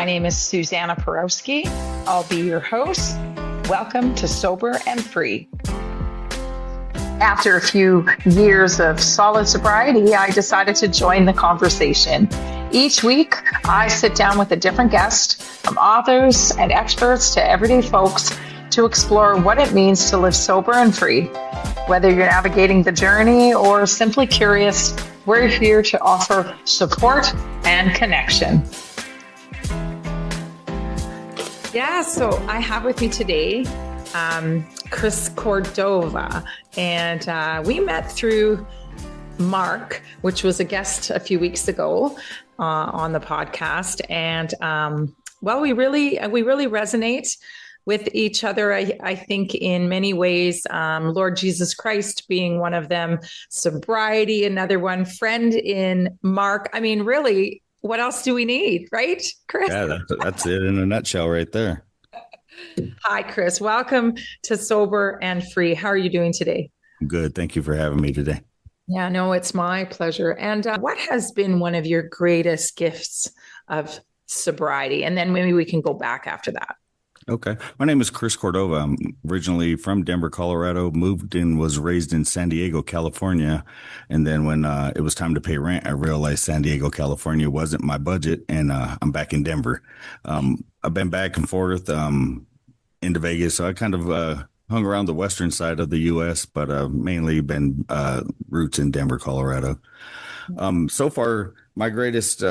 My name is Susanna Porowski. I'll be your host. Welcome to Sober and Free. After a few years of solid sobriety, I decided to join the conversation. Each week, I sit down with a different guest, from authors and experts to everyday folks, to explore what it means to live sober and free. Whether you're navigating the journey or simply curious, we're here to offer support and connection. Yeah, so I have with me today Chris Cordova, and we met through Mark, which was a guest a few weeks ago on the podcast, and we really resonate with each other. I think in many ways, Lord Jesus Christ being one of them, sobriety another one, friend in Mark. I mean, really, what else do we need, right, Chris? Yeah, that's it in a nutshell right there. Hi, Chris. Welcome to Sober and Free. How are you doing today? Good. Thank you for having me today. Yeah, no, it's my pleasure. And what has been one of your greatest gifts of sobriety? And then maybe we can go back after that. Okay. My name is Chris Cordova. I'm originally from Denver, Colorado, moved and was raised in San Diego, California. And then when it was time to pay rent, I realized San Diego, California wasn't my budget, and I'm back in Denver. I've been back and forth into Vegas, so I kind of hung around the western side of the U.S., but mainly been roots in Denver, Colorado. So far, my greatest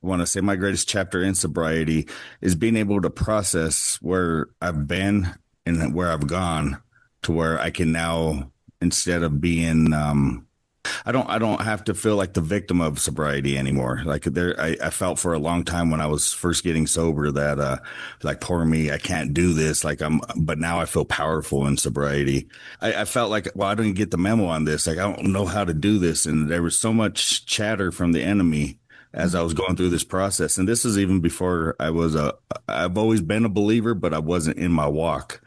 my greatest chapter in sobriety is being able to process where I've been and where I've gone to where I can now, instead of being, I don't have to feel like the victim of sobriety anymore. Like I felt for a long time when I was first getting sober that, like, poor me, I can't do this. But now I feel powerful in sobriety. I felt like, well, I didn't get the memo on this. Like, I don't know how to do this. And there was so much chatter from the enemy as I was going through this process. And this is even before I've always been a believer, but I wasn't in my walk.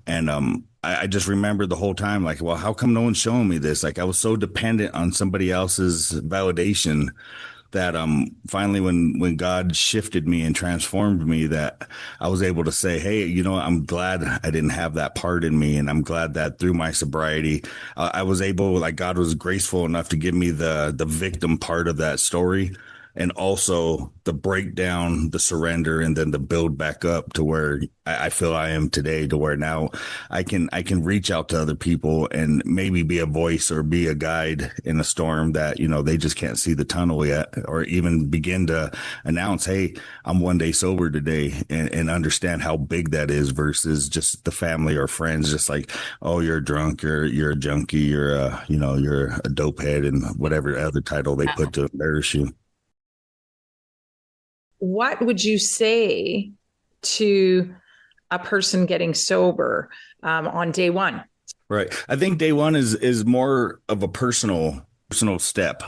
And I just remember the whole time, like, well, how come no one's showing me this? Like, I was so dependent on somebody else's validation that finally when God shifted me and transformed me, that I was able to say, hey, I'm glad I didn't have that part in me. And I'm glad that through my sobriety, I was able, like, God was graceful enough to give me the victim part of that story, and also the breakdown, the surrender, and then the build back up to where I feel I am today, to where now I can reach out to other people and maybe be a voice or be a guide in a storm that, they just can't see the tunnel yet, or even begin to announce, hey, I'm one day sober today, and understand how big that is versus just the family or friends, just like, oh, you're drunk, you're a junkie, you're a dopehead, and whatever other title they put to embarrass you. What would you say to a person getting sober on day one? Right. I think day one is more of a personal step.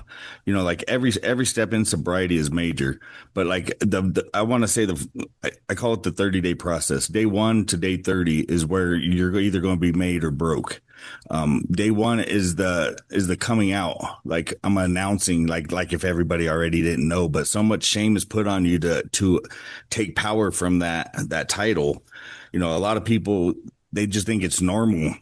Like every step in sobriety is major, but like I want to say I call it the 30-day process. Day 1 to day 30 is where you're either going to be made or broke. Day 1 is the coming out. Like, I'm announcing, like if everybody already didn't know, but so much shame is put on you to take power from that title. A lot of people, they just think it's normal,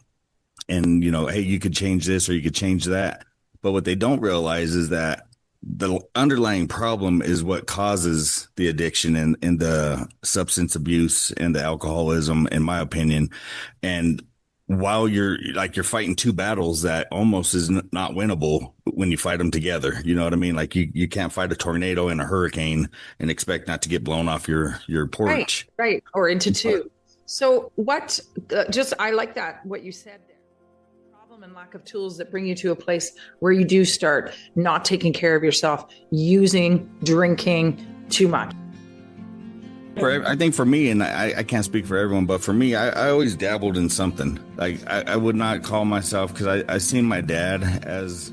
and hey, you could change this or you could change that. But what they don't realize is that the underlying problem is what causes the addiction and the substance abuse and the alcoholism, in my opinion. And while you're fighting two battles that almost is not winnable when you fight them together. You know what I mean? Like, you can't fight a tornado and a hurricane and expect not to get blown off your porch. Right. Or into two. So what, I like that, what you said there. Problem and lack of tools that bring you to a place where you do start not taking care of yourself, drinking too much. I think for me, and I can't speak for everyone, but for me, I always dabbled in something. Like, I would not call myself, because I seen my dad as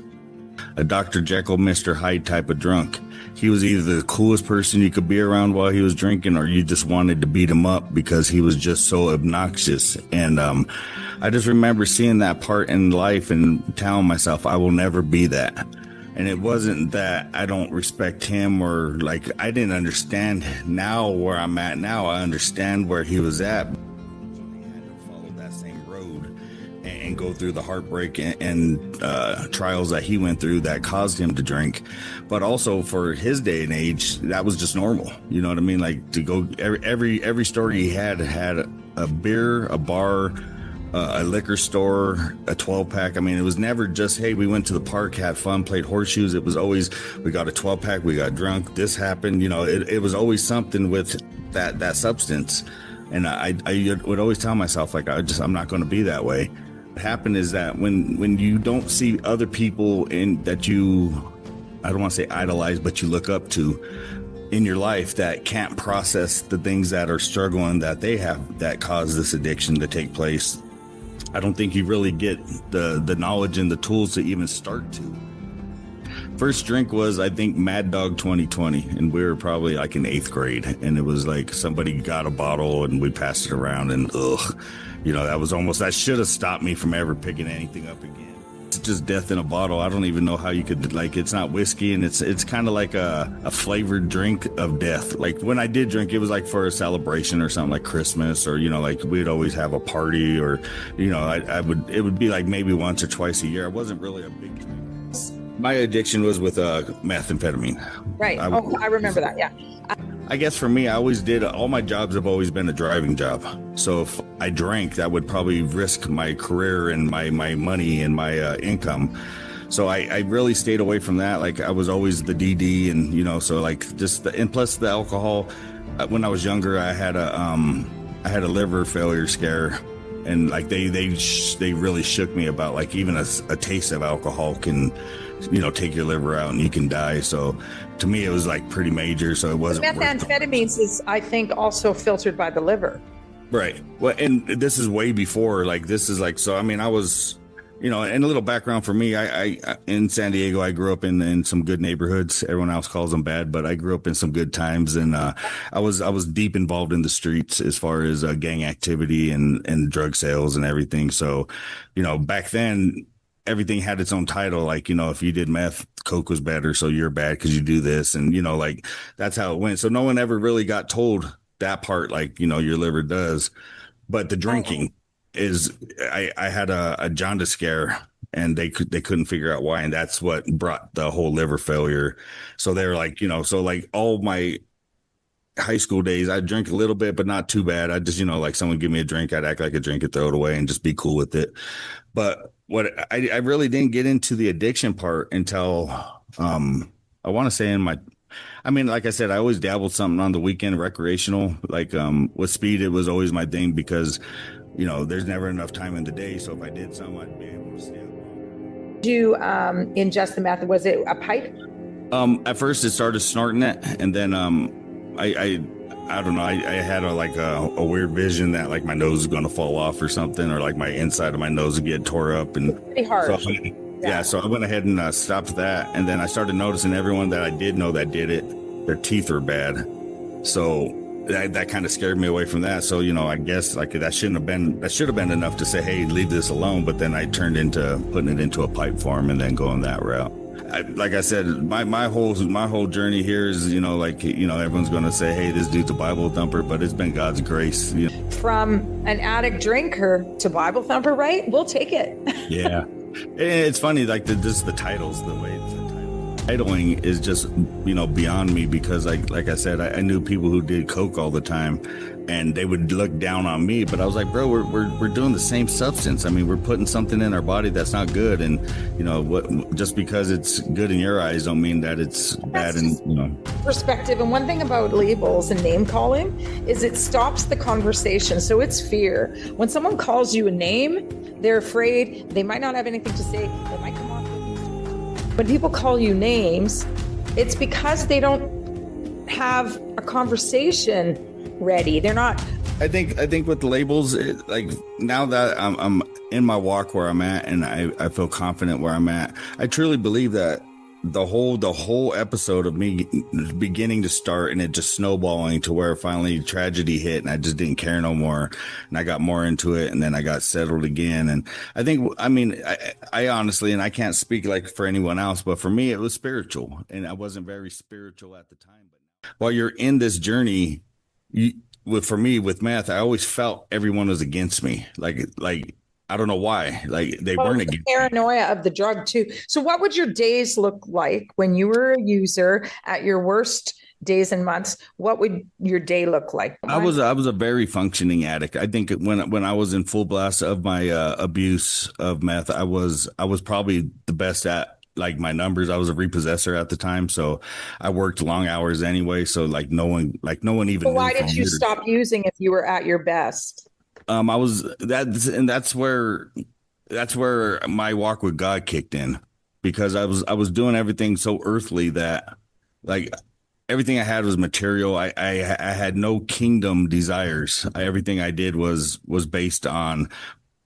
a Dr. Jekyll, Mr. Hyde type of drunk. He was either the coolest person you could be around while he was drinking, or you just wanted to beat him up because he was just so obnoxious. And I just remember seeing that part in life and telling myself, I will never be that. And it wasn't that I don't respect him or like I didn't understand. Now where I'm at now, I understand where he was at. Follow that same road and go through the heartbreak and trials that he went through that caused him to drink. But also for his day and age, that was just normal. You know what I mean? Like to go every store he had a beer, a bar, a liquor store, a 12-pack. I mean, it was never just, hey, we went to the park, had fun, played horseshoes. It was always, we got a 12-pack, we got drunk, this happened. You know, it was always something with that substance. And I would always tell myself, like, I'm not going to be that way. What happened is that when you don't see other people that you, I don't want to say idolize, but you look up to in your life that can't process the things that are struggling that they have that cause this addiction to take place, I don't think you really get the knowledge and the tools to even start to. First drink was, I think, Mad Dog 2020, and we were probably like in 8th grade, and it was like somebody got a bottle and we passed it around, and that should have stopped me from ever picking anything up again. It's just death in a bottle. I don't even know how you could, like, it's not whiskey, and it's kind of like a flavored drink of death. Like when I did drink, it was like for a celebration or something like Christmas, or, like we'd always have a party, or, it would be like maybe once or twice a year. I wasn't really a big drinker. My addiction was with methamphetamine. Right. I remember that. Yeah. I guess for me, I always did, all my jobs have always been a driving job. So if I drank, that would probably risk my career and my money and my income. So I really stayed away from that. Like I was always the DD, and, so like and plus the alcohol. When I was younger, I had a liver failure scare, and like they really shook me about like even a taste of alcohol can, take your liver out and you can die. So to me, it was like pretty major. So it wasn't. Methamphetamines is, I think, also filtered by the liver. Right. Well, and this is way before, like, this is like, so, I mean, I was, and a little background for me, I in San Diego, I grew up in some good neighborhoods. Everyone else calls them bad, but I grew up in some good times. And I was deep involved in the streets as far as gang activity and drug sales and everything. So, back then, everything had its own title. Like, if you did meth, coke was better, so you're bad because you do this. And, like, that's how it went. So no one ever really got told that part, like, your liver does. But the drinking is, I had a jaundice scare, and they couldn't figure out why. And that's what brought the whole liver failure. So they were like, so like all my high school days, I'd drink a little bit, but not too bad. I just, like someone give me a drink, I'd act like a drink and throw it away and just be cool with it. But what I really didn't get into the addiction part until I want to say like I said, I always dabbled something on the weekend, recreational. Like with speed, it was always my thing because, there's never enough time in the day. So if I did something, I'd be able to stay up longer. Did you ingest the meth? Was it a pipe? At first, it started snorting it, and then I don't know. I had a weird vision that like my nose is going to fall off or something, or like my inside of my nose would get tore up. And pretty hard. So, so I went ahead and stopped that. And then I started noticing everyone that I did know that did it, their teeth were bad. So that kind of scared me away from that. So, I guess like that should have been enough to say, hey, leave this alone. But then I turned into putting it into a pipe form and then going that route. Like I said, my whole journey here is, everyone's going to say, hey, this dude's a Bible thumper, but it's been God's grace. From an addict drinker to Bible thumper, right? We'll take it. Yeah. It's funny, like the titles, the way titling is just, beyond me, because like I said, I knew people who did coke all the time, and they would look down on me, but I was like, bro, we're doing the same substance. I mean, we're putting something in our body that's not good, and just because it's good in your eyes don't mean that it's bad. And perspective. And one thing about labels and name calling is it stops the conversation. So it's fear. When someone calls you a name, they're afraid. They might not have anything to say. They might come off. When people call you names, it's because they don't have a conversation ready. They're not. I think with the labels, like now that I'm in my walk where I'm at, and I feel confident where I'm at, I truly believe that the whole episode of me beginning to start and it just snowballing to where finally tragedy hit and I just didn't care no more and I got more into it and then I got settled again. And I honestly, and I can't speak like for anyone else, but for me it was spiritual, and I wasn't very spiritual at the time. But while you're in this journey, you, for me with meth, I always felt everyone was against me. Like I don't know why. Like they Well, weren't it's the against me. paranoia of the drug too. So what would your days look like when you were a user at your worst days and months? What would your day look like? I was a very functioning addict. I think when I was in full blast of my abuse of meth, I was probably the best at like my numbers. I was a repossessor at the time, so I worked long hours anyway. So like no one So even knew why for did you years. stop using if you were at your best? I was that, and that's where my walk with God kicked in, because I was doing everything so earthly that like everything I had was material. I had no kingdom desires. Everything I did was based on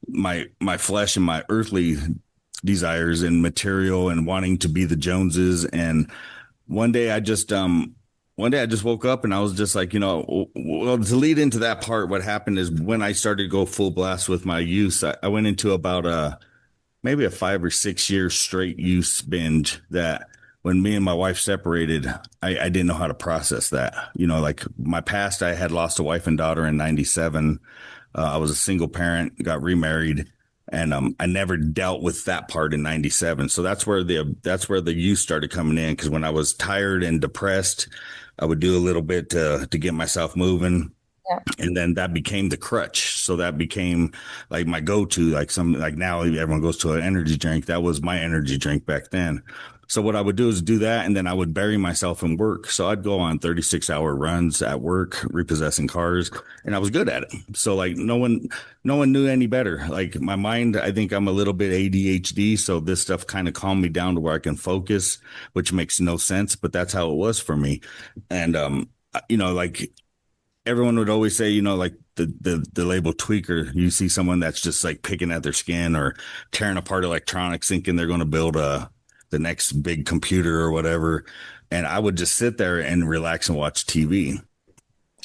my flesh and my earthly desires and material and wanting to be the Joneses. And one day I just woke up and I was just like, well, to lead into that part, what happened is when I started to go full blast with my use, I went into about maybe a 5 or 6 year straight use binge that when me and my wife separated, I didn't know how to process that. Like my past, I had lost a wife and daughter in 97. I was a single parent, got remarried, and I never dealt with that part in 97. So that's where the use started coming in, because when I was tired and depressed, I would do a little bit to get myself moving, Yeah. and then that became the crutch. So that became like my go-to. Like now everyone goes to an energy drink. That was my energy drink back then. So what I would do is do that, and then I would bury myself in work. So I'd go on 36-hour runs at work repossessing cars, and I was good at it. So like no one knew any better. Like my mind, I think I'm a little bit ADHD, so this stuff kind of calmed me down to where I can focus, which makes no sense, but that's how it was for me. And like everyone would always say, like the label tweaker, you see someone that's just like picking at their skin or tearing apart electronics, thinking they're going to build the next big computer or whatever. And I would just sit there and relax and watch TV.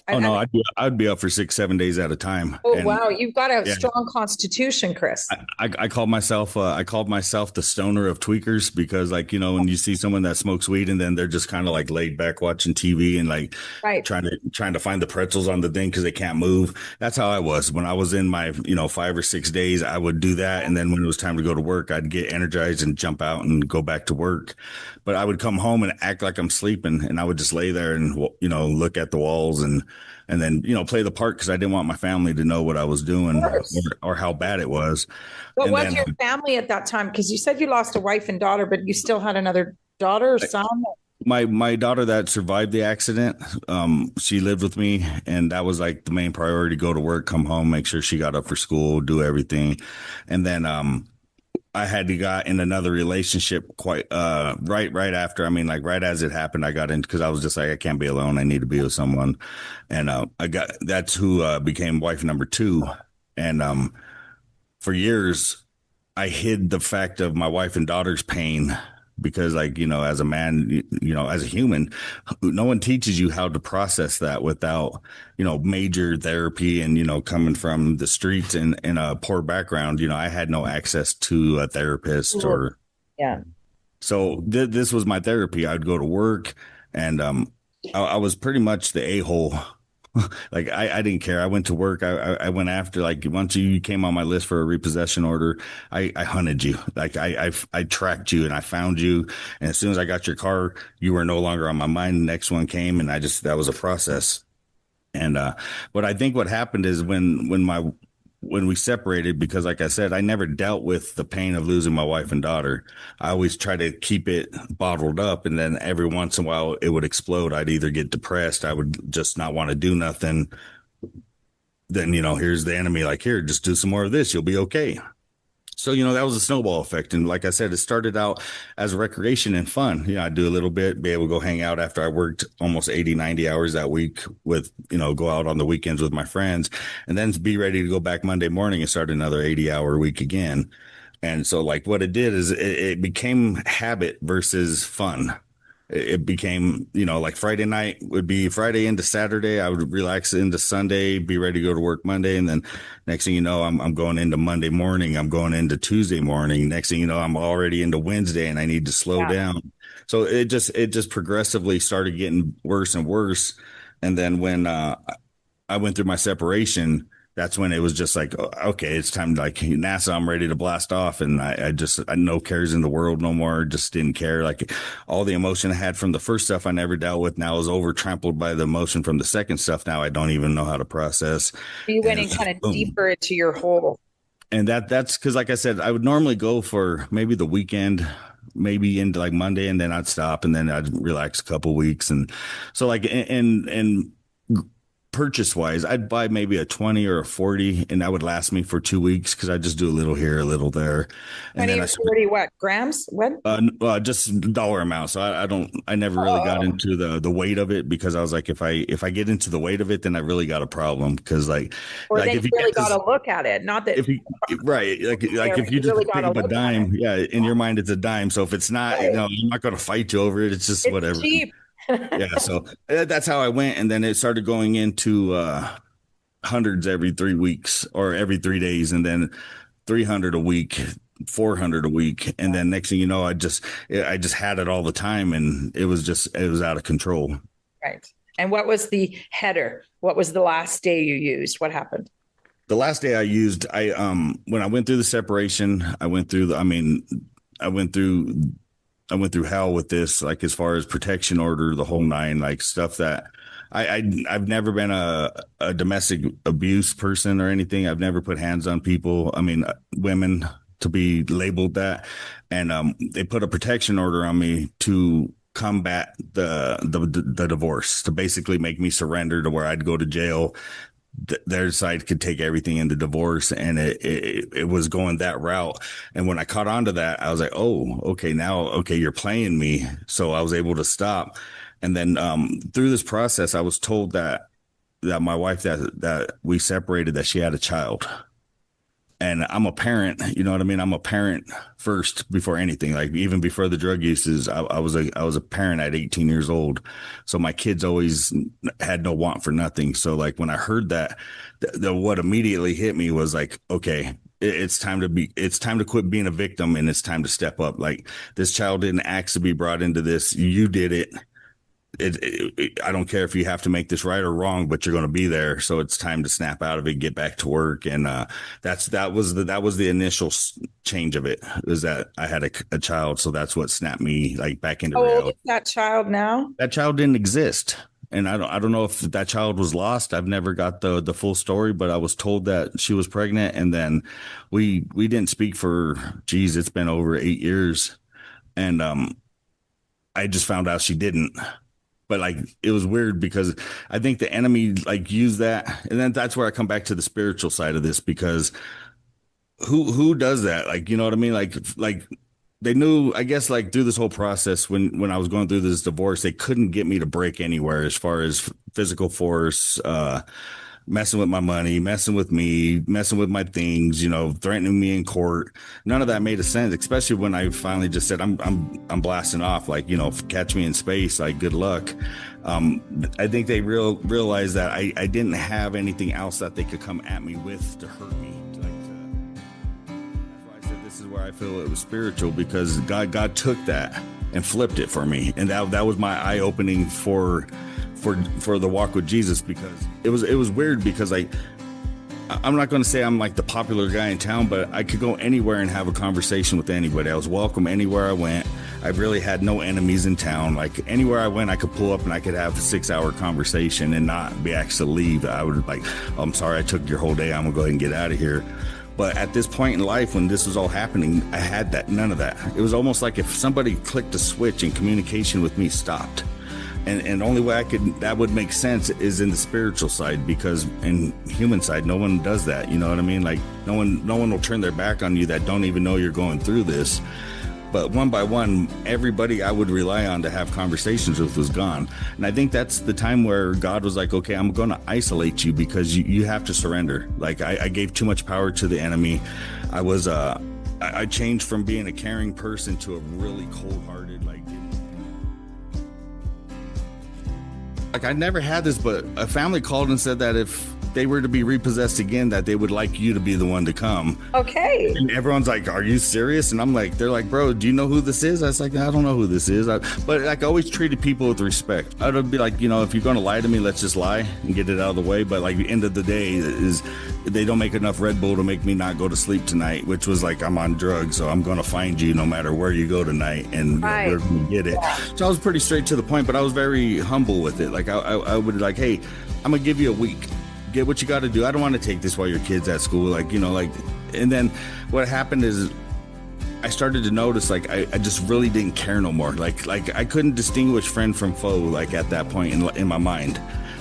Oh I no, mean, I'd be up for 6, 7 days at a time. oh And wow, you've got a yeah, strong constitution, Chris. I called myself the stoner of tweakers, because like when you see someone that smokes weed and then they're just kind of like laid back watching TV and like Right. trying to find the pretzels on the thing because they can't move. That's how I was when I was in my 5 or 6 days. I would do that, and then when it was time to go to work, I'd get energized and jump out and go back to work. But I would come home and act like I'm sleeping, and I would just lay there and look at the walls and then play the part, because I didn't want my family to know what I was doing, Of course. or how bad it was. What And was then your family at that time? Because you said you lost a wife and daughter, but you still had another daughter or son. my daughter that survived the accident, she lived with me, and that was like the main priority: go to work, come home, make sure she got up for school, do everything. And then I had to got in another relationship quite right after. I mean, like right as it happened, I got in, because I was just like, I can't be alone. I need to be with someone. And that's who became wife number two. And for years, I hid the fact of my wife and daughter's pain, because like as a man, as a human, no one teaches you how to process that without major therapy. And coming from the streets and in a poor background, I had no access to a therapist. Or Yeah. so this was my therapy. I'd go to work, and I was pretty much the a-hole. Like I didn't care. I went to work. I went after, like, once you came on my list for a repossession order, I hunted you. Like I tracked you and I found you. And as soon as I got your car, you were no longer on my mind. The next one came, and that was a process. And but I think what happened is when we separated, because like I said, I never dealt with the pain of losing my wife and daughter. I always try to keep it bottled up, and then every once in a while it would explode. I'd either get depressed, I would just not want to do nothing. Then here's the enemy, like, here, just do some more of this, you'll be okay. So, that was a snowball effect. And like I said, it started out as recreation and fun. I'd do a little bit, be able to go hang out after I worked almost 80, 90 hours that week with, go out on the weekends with my friends, and then be ready to go back Monday morning and start another 80-hour week again. And so like what it did is it became habit versus fun. It became, like Friday night would be Friday into Saturday. I would relax into Sunday, be ready to go to work Monday. And then next thing you know, I'm going into Monday morning. I'm going into Tuesday morning. Next thing you know, I'm already into Wednesday and I need to slow down. So it just progressively started getting worse and worse. And then when I went through my separation, that's when it was just like, okay, it's time to like NASA, I'm ready to blast off. And I no cares in the world no more. Just didn't care. Like all the emotion I had from the first stuff I never dealt with now is over trampled by the emotion from the second stuff. Now I don't even know how to process. You went in kind of deeper into your hole. And that's because, like I said, I would normally go for maybe the weekend, maybe into like Monday, and then I'd stop and then I'd relax a couple weeks. And so like, and purchase wise, I'd buy maybe a 20 or a 40 and that would last me for 2 weeks because I just do a little here, a little there. And 20 then or 40 what? Grams? What? Just dollar amount. So I never really got into the weight of it because I was like, if I get into the weight of it, then I really got a problem because or then you really got to look at it. Not that right. Like if you just really pick up a dime, in your mind, it's a dime. So if it's not, I'm not going to fight you over it. It's just whatever. Cheap. Yeah, so that's how I went, and then it started going into hundreds every 3 weeks or every 3 days, and then 300 a week, 400 a week, and then next thing you know, I just had it all the time, and it was out of control. Right. And what was the header? What was the last day you used? What happened? The last day I used, when I went through the separation, I went through hell with this, like as far as protection order, the whole nine, like stuff that I've never been a domestic abuse person or anything. I've never put hands on people. I mean, women to be labeled that. And they put a protection order on me to combat the divorce, to basically make me surrender to where I'd go to jail. Their side could take everything in the divorce, and it was going that route. And when I caught on to that, I was like, oh, okay, you're playing me. So I was able to stop. And then through this process, I was told that my wife that we separated, that she had a child. And I'm a parent, you know what I mean? I'm a parent first before anything. Like even before the drug uses, I was a parent at 18 years old. So my kids always had no want for nothing. So like when I heard that, what immediately hit me was like, okay, it's time to quit being a victim, and it's time to step up. Like this child didn't ask to be brought into this. You did it. I don't care if you have to make this right or wrong, but you're going to be there. So it's time to snap out of it, get back to work. And that was the initial change of it, is that I had a child. So that's what snapped me like back into reality. How old is that child now? That child didn't exist. And I don't know if that child was lost. I've never got the full story, but I was told that she was pregnant. And then we didn't speak for, it's been over 8 years. And I just found out she didn't. But like, it was weird because I think the enemy like used that. And then that's where I come back to the spiritual side of this, because who does that? Like, you know what I mean? Like they knew, I guess, like through this whole process, when I was going through this divorce, they couldn't get me to break anywhere as far as physical force, messing with my money, messing with me, messing with my things, threatening me in court. None of that made a sense, especially when I finally just said, I'm blasting off, like, catch me in space, like, good luck. I think they realized that I didn't have anything else that they could come at me with to hurt me. That's why I said this is where I feel it was spiritual, because God took that and flipped it for me. And that was my eye-opening for the walk with Jesus, because it was weird, because I'm not going to say I'm like the popular guy in town, but I could go anywhere and have a conversation with anybody. I was welcome anywhere I went. I really had no enemies in town. Like anywhere I went, I could pull up and I could have a 6-hour conversation and not be asked to leave. I would like, oh, I'm sorry, I took your whole day. I'm gonna go ahead and get out of here. But at this point in life, when this was all happening, I had none of that. It was almost like if somebody clicked a switch and communication with me stopped. And the only way that would make sense is in the spiritual side, because in human side, no one does that. You know what I mean? Like no one will turn their back on you that don't even know you're going through this. But one by one, everybody I would rely on to have conversations with was gone. And I think that's the time where God was like, okay, I'm going to isolate you, because you have to surrender. Like I gave too much power to the enemy. I was I changed from being a caring person to a really cold-hearted, like I never had this, but a family called and said that if they were to be repossessed again, that they would like you to be the one to come. Okay. And everyone's like, "Are you serious?" And I'm like, they're like, "Bro, do you know who this is?" I was like, "I don't know who this is." But like, I always treated people with respect. I'd be like, if you're going to lie to me, let's just lie and get it out of the way. But like, the end of the day is they don't make enough Red Bull to make me not go to sleep tonight, which was like, I'm on drugs, so I'm going to find you no matter where you go tonight, and Right. we're going to get it. Yeah. So I was pretty straight to the point, but I was very humble with it. Like I would like, "Hey, I'm going to give you a week. Get what you got to do. I don't want to take this while your kid's at school." And then what happened is I started to notice, like, I just really didn't care no more. Like I couldn't distinguish friend from foe, like at that point in my mind.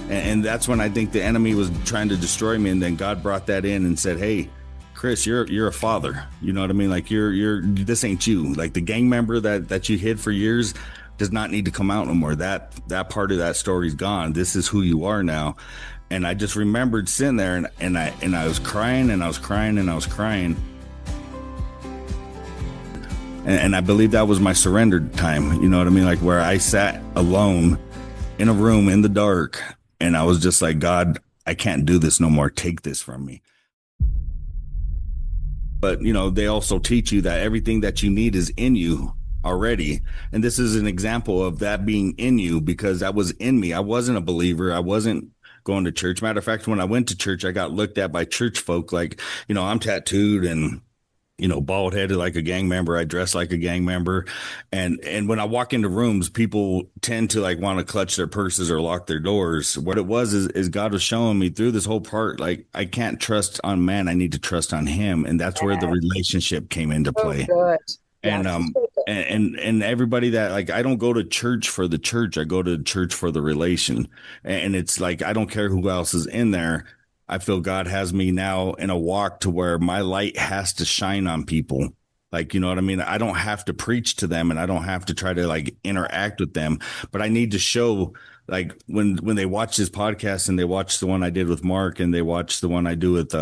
And that's when I think the enemy was trying to destroy me. And then God brought that in and said, "Hey, Chris, you're a father. You know what I mean? Like this ain't you. Like the gang member that you hid for years does not need to come out no more. That part of that story's gone. This is who you are now." And I just remembered sitting there and I was crying and I was crying and I was crying. And I believe that was my surrender time. You know what I mean? Like where I sat alone in a room in the dark and I was just like, "God, I can't do this no more. Take this from me." But, they also teach you that everything that you need is in you already. And this is an example of that being in you, because that was in me. I wasn't a believer. I wasn't going to church. Matter of fact, when I went to church, I got looked at by church folk like, I'm tattooed and, bald headed like a gang member. I dress like a gang member. And when I walk into rooms, people tend to like want to clutch their purses or lock their doors. What it was is God was showing me through this whole part, like, I can't trust on man. I need to trust on him. And that's where the relationship came into play. Good. And and everybody that, like, I don't go to church for the church. I go to church for the relation. And it's like, I don't care who else is in there. I feel God has me now in a walk to where my light has to shine on people. Like, you know what I mean? I don't have to preach to them and I don't have to try to like interact with them, but I need to show, like, when they watch this podcast and they watch the one I did with Mark and they watch the one I do with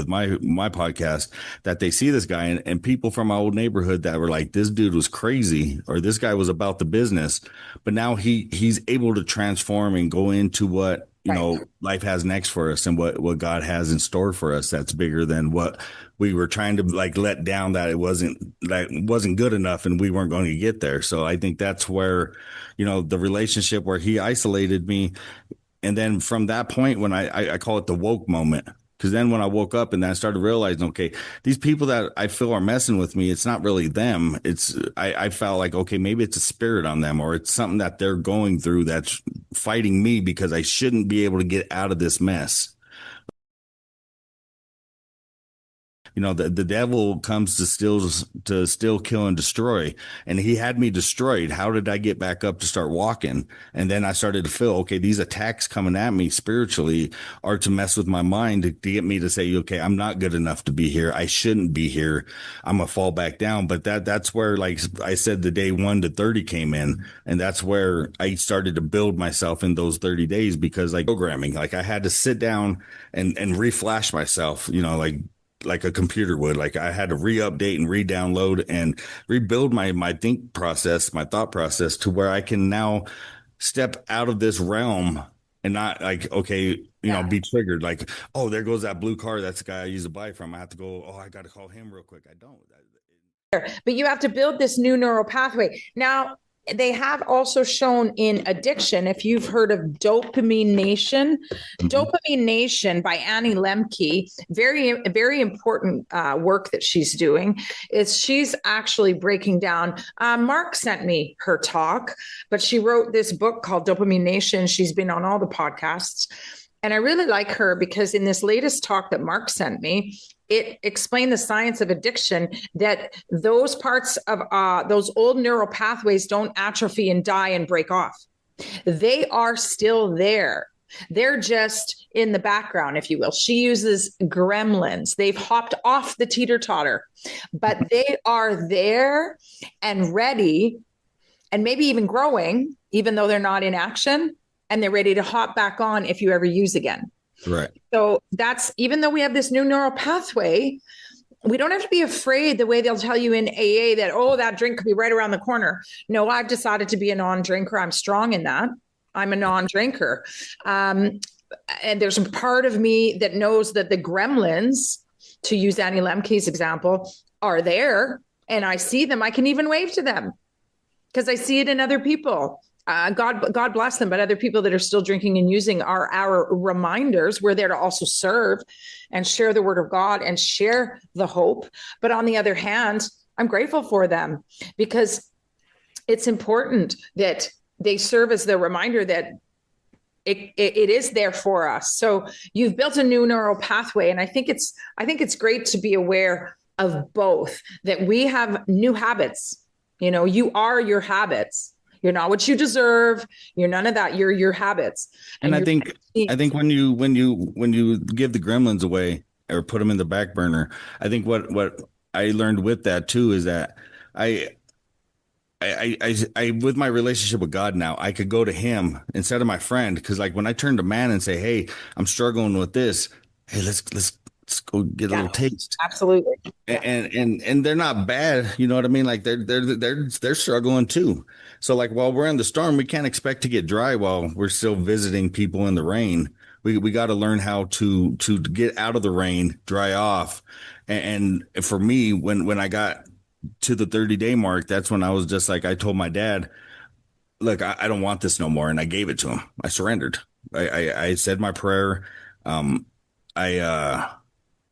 my podcast, that they see this guy and people from my old neighborhood that were like, "This dude was crazy," or "This guy was about the business," but now he's able to transform and go into what, life has next for us and what God has in store for us. That's bigger than what we were trying to like let down, that it wasn't good enough and we weren't going to get there. So I think that's where, the relationship where he isolated me. And then from that point, when I call it the woke moment, because then when I woke up and then I started realizing, okay, these people that I feel are messing with me, it's not really them. I felt like, okay, maybe it's a spirit on them, or it's something that they're going through that's fighting me because I shouldn't be able to get out of this mess. The devil comes to steal, kill, and destroy. And he had me destroyed. How did I get back up to start walking? And then I started to feel, okay, these attacks coming at me spiritually are to mess with my mind, to get me to say, okay, I'm not good enough to be here. I shouldn't be here. I'm going to fall back down. But that's where, like I said, the day 1 to 30 came in. And that's where I started to build myself in those 30 days, because like programming, like I had to sit down and reflash myself, like a computer would. Like I had to re-update and re-download and rebuild my thought process to where I can now step out of this realm and not like, okay, be triggered. Like, oh, there goes that blue car. That's the guy I used to buy from. I have to go, oh, I got to call him real quick. I don't. But you have to build this new neural pathway. Now, they have also shown in addiction, if you've heard of Dopamine Nation, Dopamine Nation by Annie Lemke, very, very important work that she's doing, is she's actually breaking down. Mark sent me her talk, but she wrote this book called Dopamine Nation. She's been on all the podcasts. And I really like her because in this latest talk that Mark sent me, it explained the science of addiction, that those parts of those old neural pathways don't atrophy and die and break off. They are still there. They're just in the background, if you will. She uses gremlins. They've hopped off the teeter-totter, but they are there and ready, and maybe even growing, even though they're not in action, and they're ready to hop back on if you ever use again. Right. So that's, even though we have this new neural pathway, we don't have to be afraid the way they'll tell you in AA that, oh, that drink could be right around the corner. No, I've decided to be a non-drinker. I'm strong in that. I'm a non-drinker. And there's a part of me that knows that the gremlins, to use Annie Lemke's example, are there, and I see them. I can even wave to them because I see it in other people. God bless them, but other people that are still drinking and using are our reminders. We're there to also serve and share the word of God and share the hope. But on the other hand, I'm grateful for them because it's important that they serve as the reminder that it is there for us. So you've built a new neural pathway, and I think it's great to be aware of both. That we have new habits. You are your habits. You're not what you deserve. You're none of that. You're your habits. And I think when you give the gremlins away or put them in the back burner, I think what I learned with that too is that I with my relationship with God now, I could go to him instead of my friend. Because like when I turn to man and say, hey, I'm struggling with this. Hey, let's go get a little taste. Absolutely. And they're not bad. You know what I mean? Like they're struggling too. So like while we're in the storm, we can't expect to get dry while we're still visiting people in the rain. We got to learn how to get out of the rain, dry off. And for me, when I got to the 30-day mark, that's when I was just like, I told my dad, look, I don't want this no more. And I gave it to him. I surrendered. I said my prayer.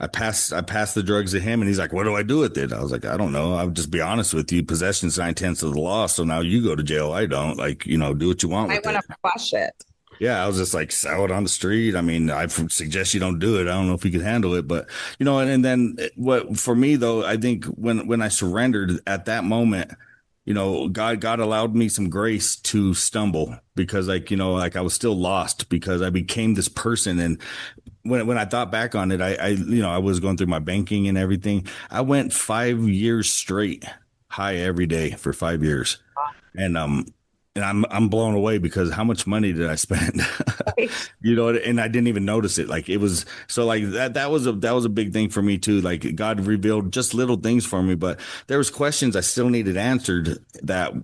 I passed the drugs to him, and he's like, what do I do with it? I was like, I don't know. I'll just be honest with you. Possession's 9/10 of the law. So now you go to jail. I don't. Like, do what you want with it. I want to flush it. Yeah, I was just like, sell it on the street. I mean, I suggest you don't do it. I don't know if you can handle it, but and then what for me though, I think when I surrendered at that moment, God allowed me some grace to stumble because like I was still lost because I became this person. And when I thought back on it, I was going through my banking and everything. I went 5 years straight high every day for 5 years. And I'm blown away because how much money did I spend? And I didn't even notice it. Like it was so like that was a big thing for me too. Like God revealed just little things for me, but there was questions I still needed answered that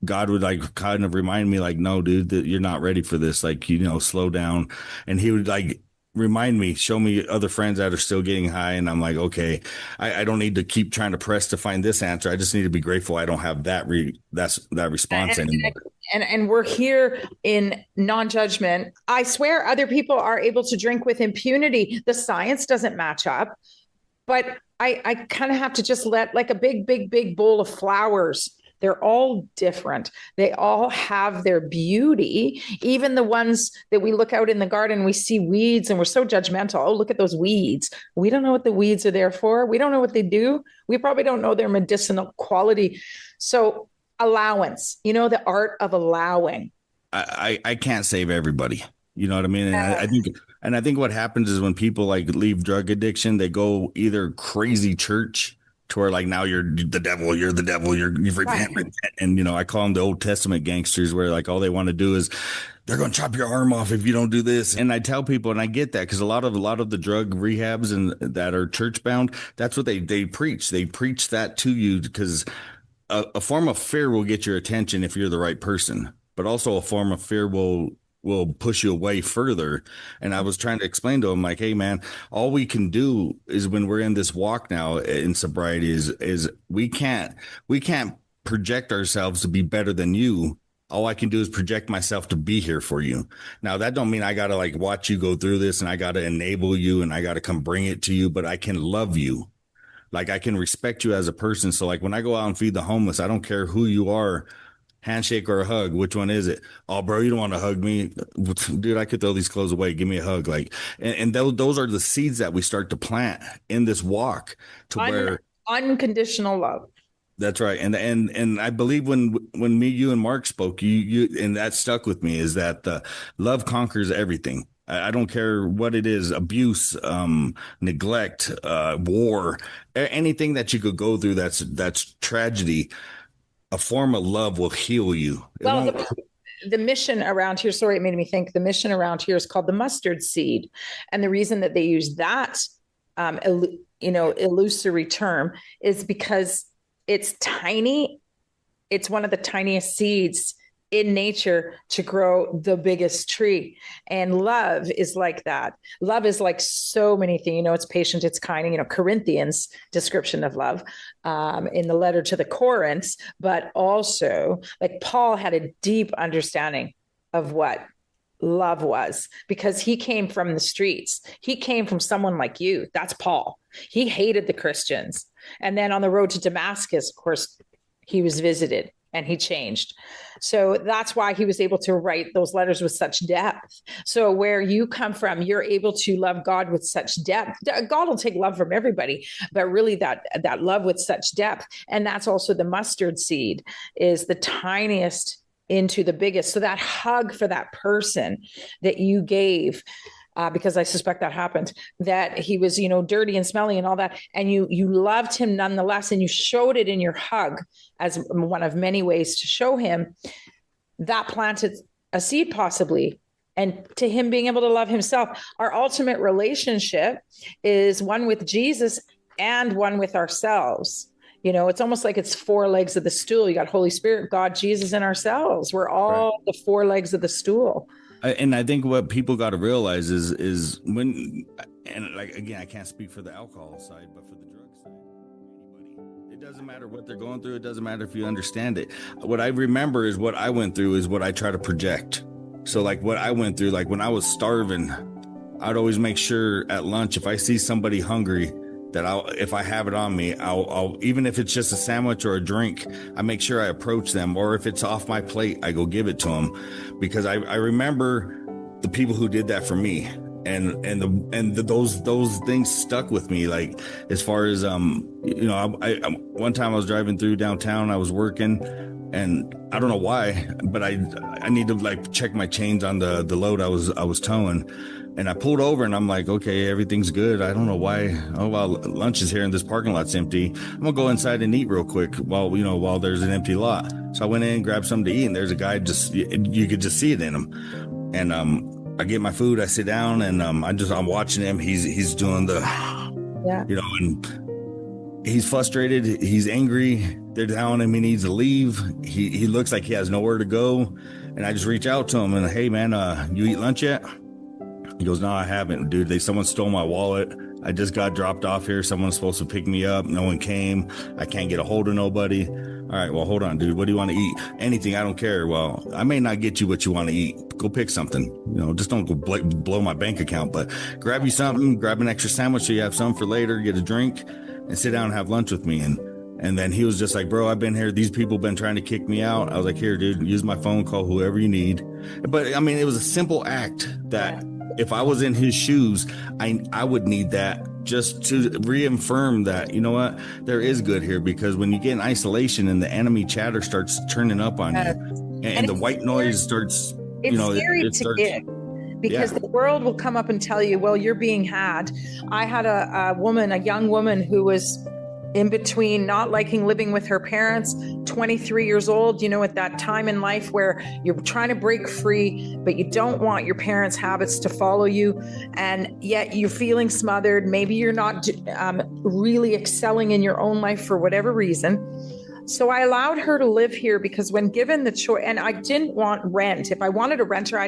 God would like kind of remind me like, no, dude, that you're not ready for this. Like, slow down. And he would like remind me, show me other friends that are still getting high. And I'm like, okay, I don't need to keep trying to press to find this answer. I just need to be grateful I don't have that response anymore. And we're here in non-judgment. I swear other people are able to drink with impunity. The science doesn't match up, but I kind of have to just let like a big bowl of flowers. They're all different. They all have their beauty. Even the ones that we look out in the garden, we see weeds and we're so judgmental. Oh, look at those weeds. We don't know what the weeds are there for. We don't know what they do. We probably don't know their medicinal quality. So allowance, the art of allowing. I can't save everybody. You know what I mean? And I think what happens is when people like leave drug addiction, they go either crazy church to where like now you're the devil, you've repent. And I call them the Old Testament gangsters where like all they want to do is they're going to chop your arm off if you don't do this. And I tell people, and I get that because a lot of the drug rehabs and that are church bound, that's what they preach. They preach that to you because a form of fear will get your attention if you're the right person, but also a form of fear will push you away further. And I was trying to explain to him like, hey man, all we can do is when we're in this walk now in sobriety is we can't project ourselves to be better than you. All I can do is project myself to be here for you. Now that don't mean I got to like watch you go through this and I got to enable you and I got to come bring it to you, but I can love you. Like I can respect you as a person. So like when I go out and feed the homeless, I don't care who you are, handshake or a hug. Which one is it? Oh, bro, you don't want to hug me, dude. I could throw these clothes away. Give me a hug. Like, and those are the seeds that we start to plant in this walk to where unconditional love. That's right. And I believe when me, you and Mark spoke, you and that stuck with me is that love conquers everything. I don't care what it is, abuse, neglect, war, anything that you could go through that's tragedy. A form of love will heal you. Well, the mission around here, sorry, it made me think the mission around here is called the mustard seed. And the reason that they use that illusory term, is because it's tiny. It's one of the tiniest seeds in nature to grow the biggest tree. And love is like that. Love is like so many things. It's patient, it's kind. Corinthians description of love in the letter to the Corinths, but also like Paul had a deep understanding of what love was, because he came from the streets. He came from someone like you. That's Paul. He hated the Christians. And then on the road to Damascus, of course, he was visited and he changed. So that's why he was able to write those letters with such depth. So where you come from, you're able to love God with such depth. God will take love from everybody, but really that love with such depth. And that's also the mustard seed, is the tiniest into the biggest. So that hug for that person that you gave, because I suspect that happened, that he was, dirty and smelly and all that, and you loved him nonetheless, and you showed it in your hug as one of many ways to show him, that planted a seed possibly, and to him being able to love himself. Our ultimate relationship is one with Jesus and one with ourselves. It's almost like it's four legs of the stool. You got Holy Spirit, God, Jesus, and ourselves. We're all the four legs of the stool. And I think what people got to realize is when, and like, again, I can't speak for the alcohol side, but for the drug side, anybody, it doesn't matter what they're going through. It doesn't matter if you understand it. What I remember is what I went through is what I try to project. So like what I went through, like when I was starving, I'd always make sure at lunch, if I see somebody hungry, that if I have it on me, I'll even if it's just a sandwich or a drink, I make sure I approach them, or if it's off my plate, I go give it to them, because I remember the people who did that for me, and those things stuck with me. Like as far as I one time I was driving through downtown, I was working, and I don't know why, but I need to like check my chains on the load I was towing. And I pulled over and I'm like, okay, everything's good. I don't know why. Oh, well, lunch is here and this parking lot's empty. I'm gonna go inside and eat real quick while there's an empty lot. So I went in and grabbed something to eat, and there's a guy, just, you could just see it in him. And I get my food, I sit down, and I'm watching him. He's doing the, and he's frustrated. He's angry. They're telling him he needs to leave. He looks like he has nowhere to go. And I just reach out to him and, hey man, you eat lunch yet? He goes, no, I haven't, dude. Someone stole my wallet. I just got dropped off here. Someone's supposed to pick me up. No one came. I can't get a hold of nobody. All right, well, hold on, dude. What do you want to eat? Anything. I don't care. Well, I may not get you what you want to eat. Go pick something. Just don't go blow my bank account, but grab you something, grab an extra sandwich so you have some for later, get a drink, and sit down and have lunch with me. And then he was just like, bro, I've been here. These people been trying to kick me out. I was like, here, dude, use my phone, call whoever you need. But I mean, it was a simple act that, if I was in his shoes, I would need that just to reaffirm that, you know what, there is good here. Because when you get in isolation and the enemy chatter starts turning up on you, and the white noise starts, it's scary to give, because the world will come up and tell you, well, you're being had. I had a young woman who was in between not liking living with her parents, 23 years old, at that time in life where you're trying to break free, but you don't want your parents' habits to follow you. And yet you're feeling smothered. Maybe you're not really excelling in your own life for whatever reason. So I allowed her to live here, because when given the choice, and I didn't want rent. If I wanted a renter,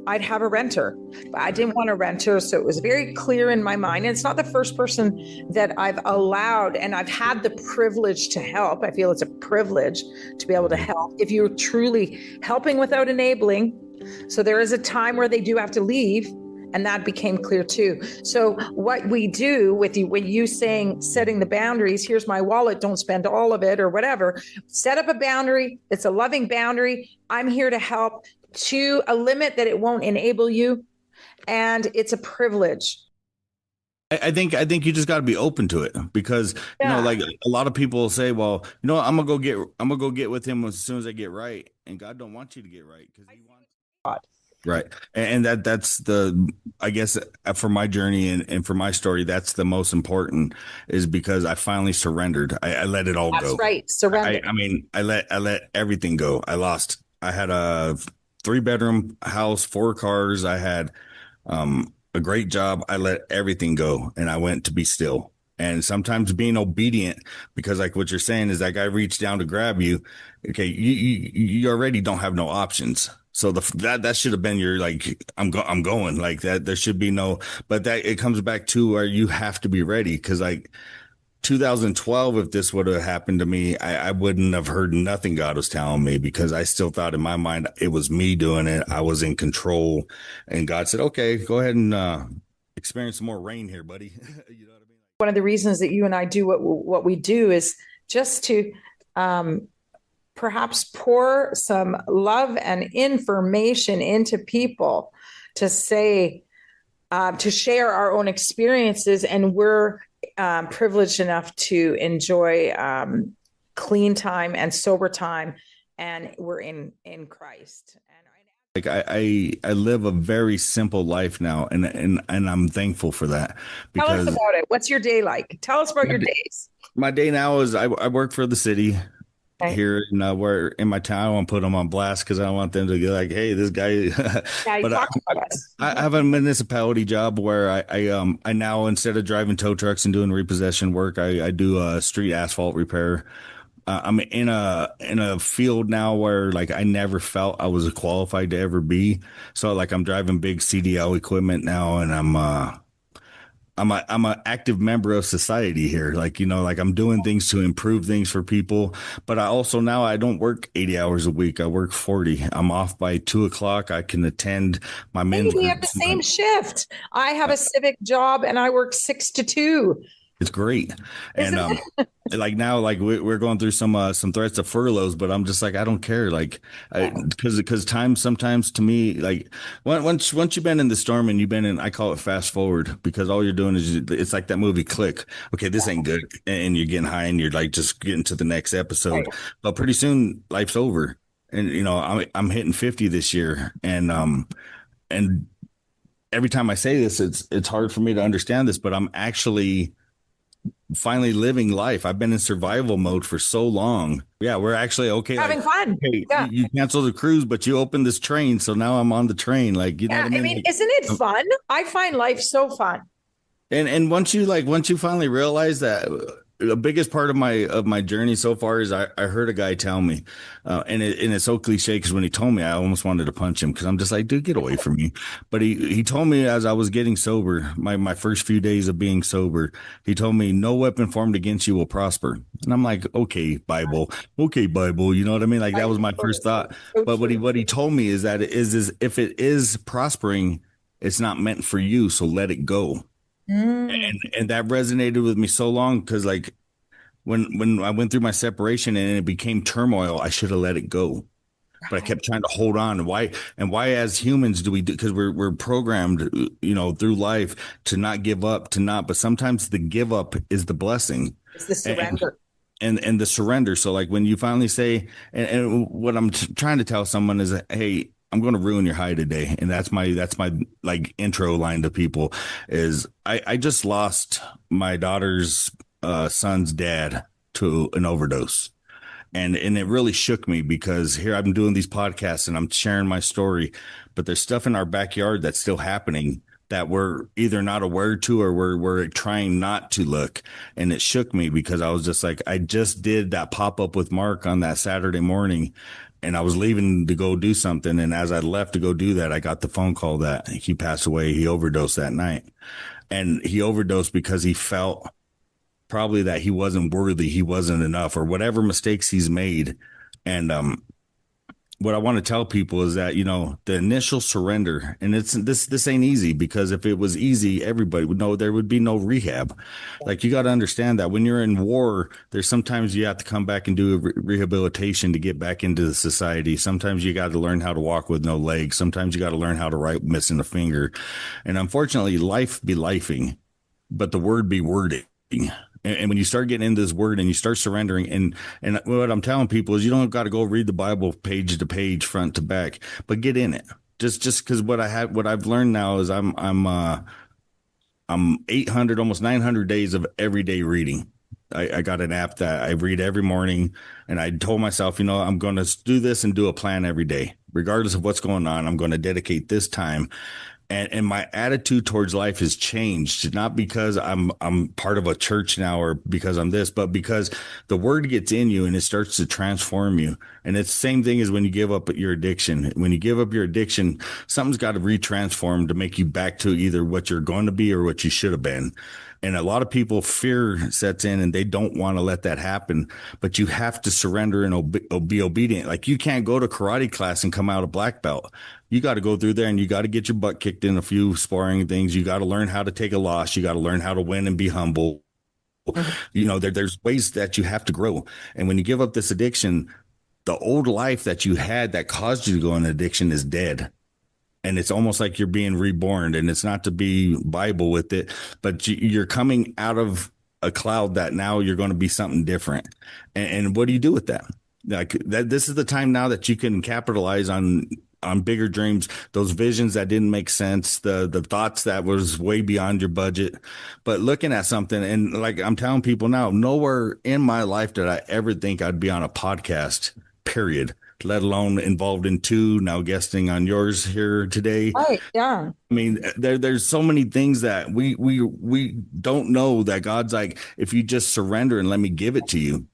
I'd have a renter, but I didn't want a renter. So it was very clear in my mind. And it's not the first person that I've allowed, and I've had the privilege to help. I feel it's a privilege to be able to help if you're truly helping without enabling. So there is a time where they do have to leave. And that became clear too. So what we do with you, when you setting the boundaries, here's my wallet, don't spend all of it or whatever, set up a boundary. It's a loving boundary. I'm here to help, to a limit that it won't enable you. And it's a privilege. I think you just got to be open to it, because, like a lot of people will say, well, I'm going to go get with him as soon as I get right. And God don't want you to get right, because he wants God. Right. And that's I guess for my journey and for my story, that's the most important, is because I finally surrendered. I let it all go. That's right. Surrender. I let everything go. I had a 3-bedroom house, 4 cars. I had, a great job. I let everything go and I went to be still. And sometimes being obedient, because like what you're saying is that guy reached down to grab you. Okay, you already don't have no options. So that should have been your like I'm going like that. There should be no, but that it comes back to where you have to be ready because like 2012, if this would have happened to me, I wouldn't have heard nothing God was telling me because I still thought in my mind it was me doing it. I was in control, and God said, "Okay, go ahead and experience some more rain here, buddy." You know what I mean? One of the reasons that you and I do what we do is just to perhaps pour some love and information into people to say, to share our own experiences. And we're privileged enough to enjoy clean time and sober time. And we're in Christ. Like I live a very simple life now, and I'm thankful for that. Tell us Because about it. What's your day like? Tell us about my your day, days. my day now is I work for the city Okay. here in where in my town. I want to put them on blast because I don't want them to get like, hey, this guy. Yeah, you But talked about us. I have a municipality job where I now instead of driving tow trucks and doing repossession work, I do street asphalt repair. I'm in a field now where like I never felt I was qualified to ever be. So like I'm driving big CDL equipment now, and I'm an active member of society here. Like, you know, like I'm doing things to improve things for people. But I also now I don't work 80 hours a week. I work 40. I'm off by 2 o'clock. I can attend my Hey, men's we have the groups. same shift. I have a civic job and I work 6 to 2. It's great. And Isn't it? like now like we're going through some threats of furloughs, but I'm just like I don't care like because time sometimes to me like once you've been in the storm and you've been in I call it fast forward because all you're doing is it's like that movie Click. Okay, this ain't good, and you're getting high and you're like just getting to the next episode, Right. but pretty soon life's over. And you know I'm hitting 50 this year, and every time I say this it's hard for me to understand this, but I'm actually finally living life. I've been in survival mode for so long. Yeah, we're actually okay. Having Like, fun. hey, Yeah. you canceled the cruise, but you opened this train, so now I'm on the train. Like, you know Yeah. what I I mean? mean, Like, isn't it fun? I find life so fun. and once you finally realize that the biggest part of my journey so far is I heard a guy tell me, and it's so cliche because when he told me, I almost wanted to punch him because I'm just like, dude, get away from me. But he told me as I was getting sober, my first few days of being sober, he told me, no weapon formed against you will prosper. And I'm like, okay, Bible, you know what I mean? Like that was my first thought. So But true. what he told me is that it is if it is prospering, it's not meant for you, so let it go. Mm, And that resonated with me so long because like when I went through my separation and it became turmoil, I should have let it go. But I right. kept trying to hold on. And why as humans do we do because we're programmed, you know, through life to not give up, to not, but sometimes the give up is the blessing. It's the And surrender. and the surrender. So like when you finally say, and what I'm trying to tell someone is, hey, I'm going to ruin your high today, and that's my like intro line to people is I just lost my daughter's son's dad to an overdose. And it really shook me because here I'm doing these podcasts and I'm sharing my story, but there's stuff in our backyard that's still happening that we're either not aware to or we're trying not to look. And it shook me because I was just like, I just did that pop up with Mark on that Saturday morning and I was leaving to go do something. And as I left to go do that, I got the phone call that he passed away. He overdosed that night, and he overdosed because he felt probably that he wasn't worthy, he wasn't enough, or whatever mistakes he's made. And what I want to tell people is that you know the initial surrender, and it's this ain't easy because if it was easy, everybody would know there would be no rehab. Like you got to understand that when you're in war, there's sometimes you have to come back and do rehabilitation to get back into the society. Sometimes you got to learn how to walk with no legs. Sometimes you got to learn how to write missing a finger. And unfortunately, life be lifing, but the word be wording. And when you start getting into this word and you start surrendering, and what I'm telling people is you don't got to go read the Bible page to page, front to back, but get in it. Just because what I've learned now is I'm 800, almost 900 days of everyday reading. I got an app that I read every morning, and I told myself, you know, I'm going to do this and do a plan every day, regardless of what's going on. I'm going to dedicate this time. And my attitude towards life has changed, not because I'm part of a church now or because I'm this, but because the word gets in you and it starts to transform you. And it's the same thing as when you give up your addiction. When you give up your addiction, something's got to retransform to make you back to either what you're going to be or what you should have been. And a lot of people, fear sets in and they don't want to let that happen, but you have to surrender and be obedient. Like, you can't go to karate class and come out a black belt. You got to go through there and you got to get your butt kicked in a few sparring things. You got to learn how to take a loss. You got to learn how to win and be humble. You know, there's ways that you have to grow. And when you give up this addiction, the old life that you had that caused you to go in addiction is dead. And it's almost like you're being reborn. And it's not to be Bible with it, but you're coming out of a cloud that now you're going to be something different. And what do you do with that? Like that, this is the time now that you can capitalize on bigger dreams, those visions that didn't make sense, the thoughts that was way beyond your budget, but looking at something. And like I'm telling people now, nowhere in my life did I ever think I'd be on a podcast, period, let alone involved in two, now guesting on yours here today. Right. Yeah. I mean, there's so many things that we don't know, that God's like, if you just surrender and let me give it to you,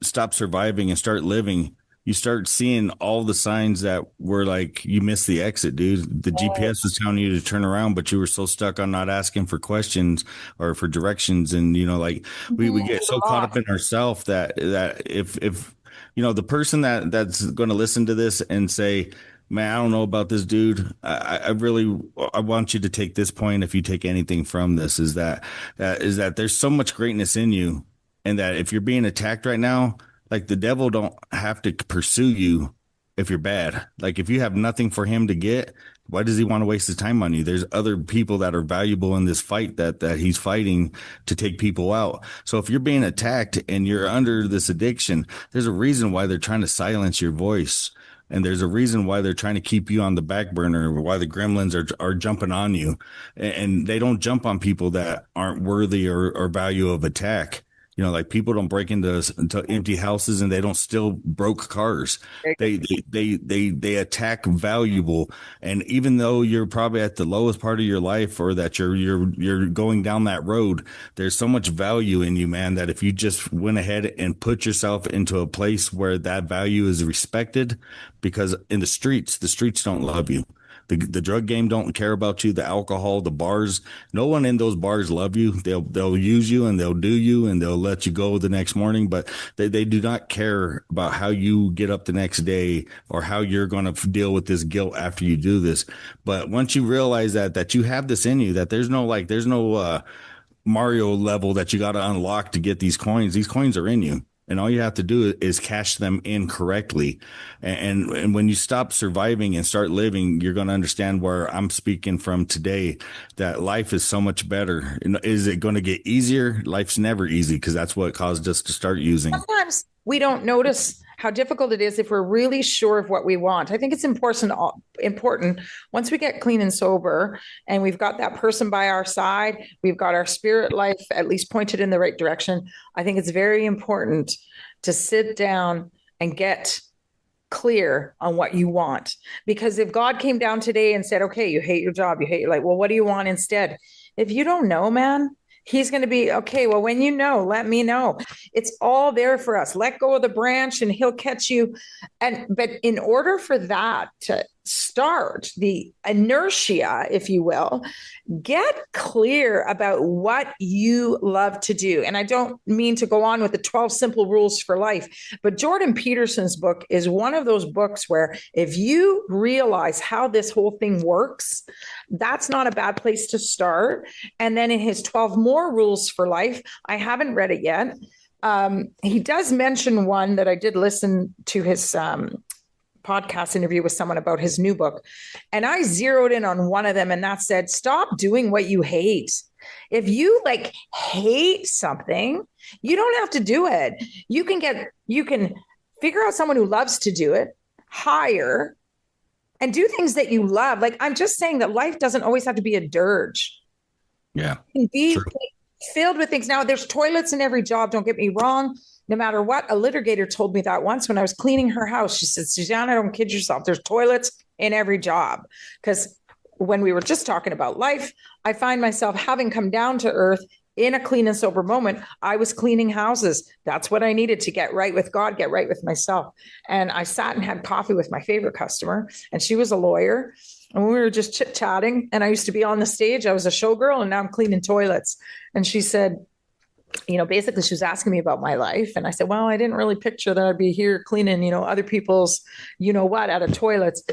stop surviving and start living, you start seeing all the signs that were like, you missed the exit, dude. The GPS was telling you to turn around, but you were so stuck on not asking for questions or for directions. And, you know, like we get so caught up in ourselves that if, you know, the person that's going to listen to this and say, man, I don't know about this dude. I really, I want you to take this point. If you take anything from this, is that there's so much greatness in you. And that if you're being attacked right now, like, the devil don't have to pursue you if you're bad. Like, if you have nothing for him to get, why does he want to waste his time on you? There's other people that are valuable in this fight that he's fighting to take people out. So if you're being attacked and you're under this addiction, there's a reason why they're trying to silence your voice. And there's a reason why they're trying to keep you on the back burner, why the gremlins are jumping on you. And they don't jump on people that aren't worthy or value of attack. You know, like, people don't break into empty houses and they don't steal broke cars. They attack valuable. And even though you're probably at the lowest part of your life, or that you're going down that road, there's so much value in you, man, that if you just went ahead and put yourself into a place where that value is respected, because in the streets don't love you. The drug game don't care about you. The alcohol, the bars, no one in those bars love you. They'll use you and they'll do you and they'll let you go the next morning, but they do not care about how you get up the next day or how you're going to deal with this guilt after you do this. But once you realize that you have this in you, that there's no Mario level that you got to unlock to get these coins. These coins are in you. And all you have to do is cash them in correctly. And when you stop surviving and start living, you're going to understand where I'm speaking from today, that life is so much better. Is it going to get easier? Life's never easy, because that's what caused us to start using. Sometimes we don't notice how difficult it is if we're really sure of what we want. I think it's important once we get clean and sober and we've got that person by our side, we've got our spirit life at least pointed in the right direction. I think it's very important to sit down and get clear on what you want. Because if God came down today and said, okay, you hate your job, you hate your life, well, what do you want instead? If you don't know, man, he's going to be, okay, well, when you know, let me know. It's all there for us. Let go of the branch and he'll catch you. But in order for that to start, the inertia, if you will, get clear about what you love to do. And I don't mean to go on with the 12 simple rules for life, but Jordan Peterson's book is one of those books where if you realize how this whole thing works, that's not a bad place to start. And then in his 12 more rules for life, I haven't read it yet. He does mention one that I did listen to his podcast interview with someone about his new book. And I zeroed in on one of them, and that said, stop doing what you hate. If you hate something, you don't have to do it. You can figure out someone who loves to do it, hire, and do things that you love. Like, I'm just saying that life doesn't always have to be a dirge. Yeah. It can be filled with things. Now, there's toilets in every job. Don't get me wrong. No matter what, a litigator told me that once when I was cleaning her house. She said, Susanna, don't kid yourself. There's toilets in every job, because when we were just talking about life, I find myself having come down to earth in a clean and sober moment. I was cleaning houses. That's what I needed to get right with God, get right with myself. And I sat and had coffee with my favorite customer, and she was a lawyer. And we were just chit chatting. And I used to be on the stage. I was a showgirl, and now I'm cleaning toilets. And she said, basically she was asking me about my life. And I said, well, I didn't really picture that I'd be here cleaning, other people's, out of toilets.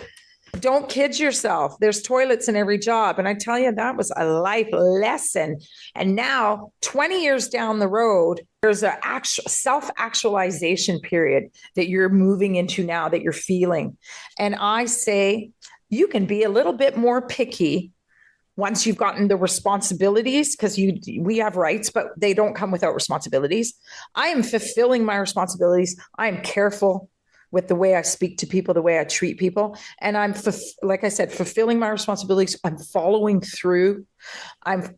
Don't kid yourself. There's toilets in every job. And I tell you, that was a life lesson. And now, 20 years down the road, there's a self-actualization period that you're moving into now, that you're feeling. And I say, you can be a little bit more picky once you've gotten the responsibilities, because we have rights, but they don't come without responsibilities. I am fulfilling my responsibilities. I am careful with the way I speak to people, the way I treat people. And I'm, like I said, fulfilling my responsibilities. I'm following through. I'm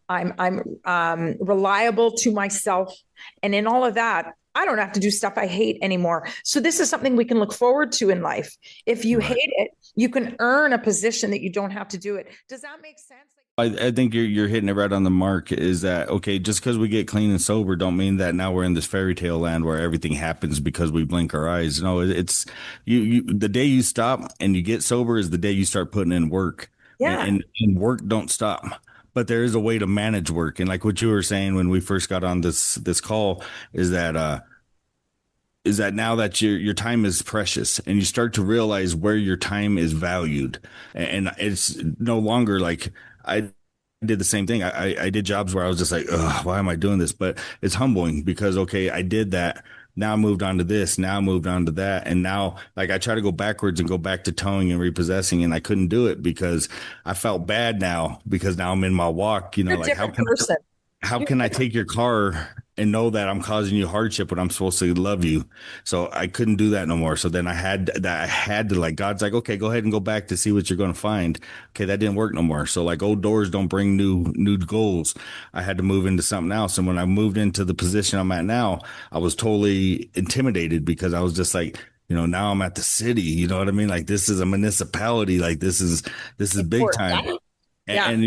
reliable to myself. And in all of that, I don't have to do stuff I hate anymore. So this is something we can look forward to in life. If you hate it, you can earn a position that you don't have to do it. Does that make sense? I think you're hitting it right on the mark. Is that okay? Just because we get clean and sober, don't mean that now we're in this fairy tale land where everything happens because we blink our eyes. No, it's you. The day you stop and you get sober is the day you start putting in work. Yeah. And work don't stop. But there is a way to manage work. And like what you were saying when we first got on this call is that now that your time is precious and you start to realize where your time is valued, and it's no longer like I did the same thing. I did jobs where I was just like, ugh, why am I doing this? But it's humbling because, okay, I did that. Now I moved on to this. Now I moved on to that. And now, like, I try to go backwards and go back to towing and repossessing, and I couldn't do it because I felt bad now because now I'm in my walk, You're like, how can I take your car and know that I'm causing you hardship when I'm supposed to love you? So I couldn't do that no more. So then I had to, like, God's like, okay, go ahead and go back to see what you're going to find. Okay, that didn't work no more. So like old doors don't bring new goals. I had to move into something else. And when I moved into the position I'm at now, I was totally intimidated because I was just like, now I'm at the city. You know what I mean? Like, this is a municipality. Like, this is big time. Yeah. And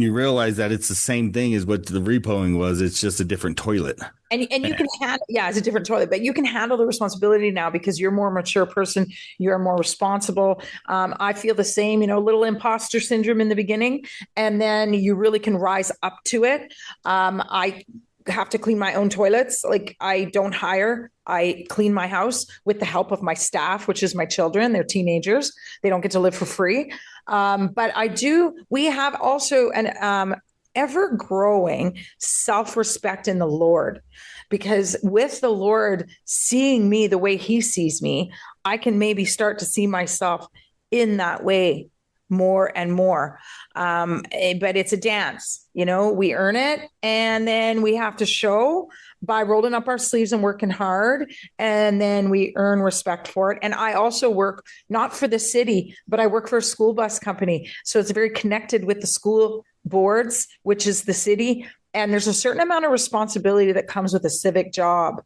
you realize that it's the same thing as what the repoing was. It's just a different toilet. And you can handle, it's a different toilet, but you can handle the responsibility now because you're a more mature person. You're more responsible. I feel the same, little imposter syndrome in the beginning, and then you really can rise up to it. I have to clean my own toilets. Like, I don't hire. I clean my house with the help of my staff, which is my children. They're teenagers. They don't get to live for free. But we have also an ever growing self-respect in the Lord, because with the Lord seeing me the way he sees me, I can maybe start to see myself in that way more and more. But it's a dance, we earn it, and then we have to show by rolling up our sleeves and working hard, and then we earn respect for it. And I also work not for the city, but I work for a school bus company. So it's very connected with the school boards, which is the city. And there's a certain amount of responsibility that comes with a civic job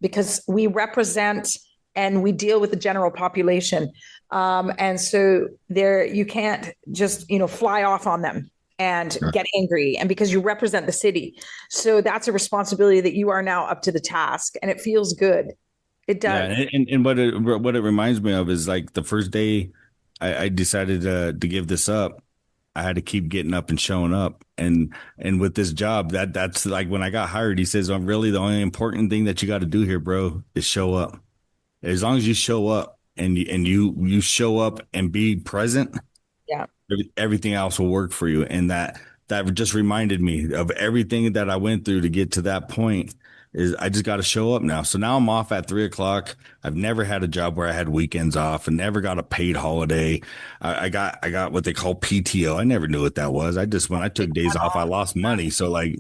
because we represent and we deal with the general population. And so you can't just, fly off on them and get angry, and because you represent the city. So that's a responsibility that you are now up to the task, and it feels good. It does. Yeah, and what it reminds me of is like the first day I decided to give this up. I had to keep getting up and showing up, and with this job, that's like when I got hired. He says, "Oh, really, the only important thing that you got to do here, bro, is show up. As long as you show up and you show up and be present, yeah, everything else will work for you." And that just reminded me of everything that I went through to get to that point. Is I just got to show up now. So now I'm off at 3:00. I've never had a job where I had weekends off and never got a paid holiday. I got what they call PTO. I never knew what that was. When I took days off, I lost money. So like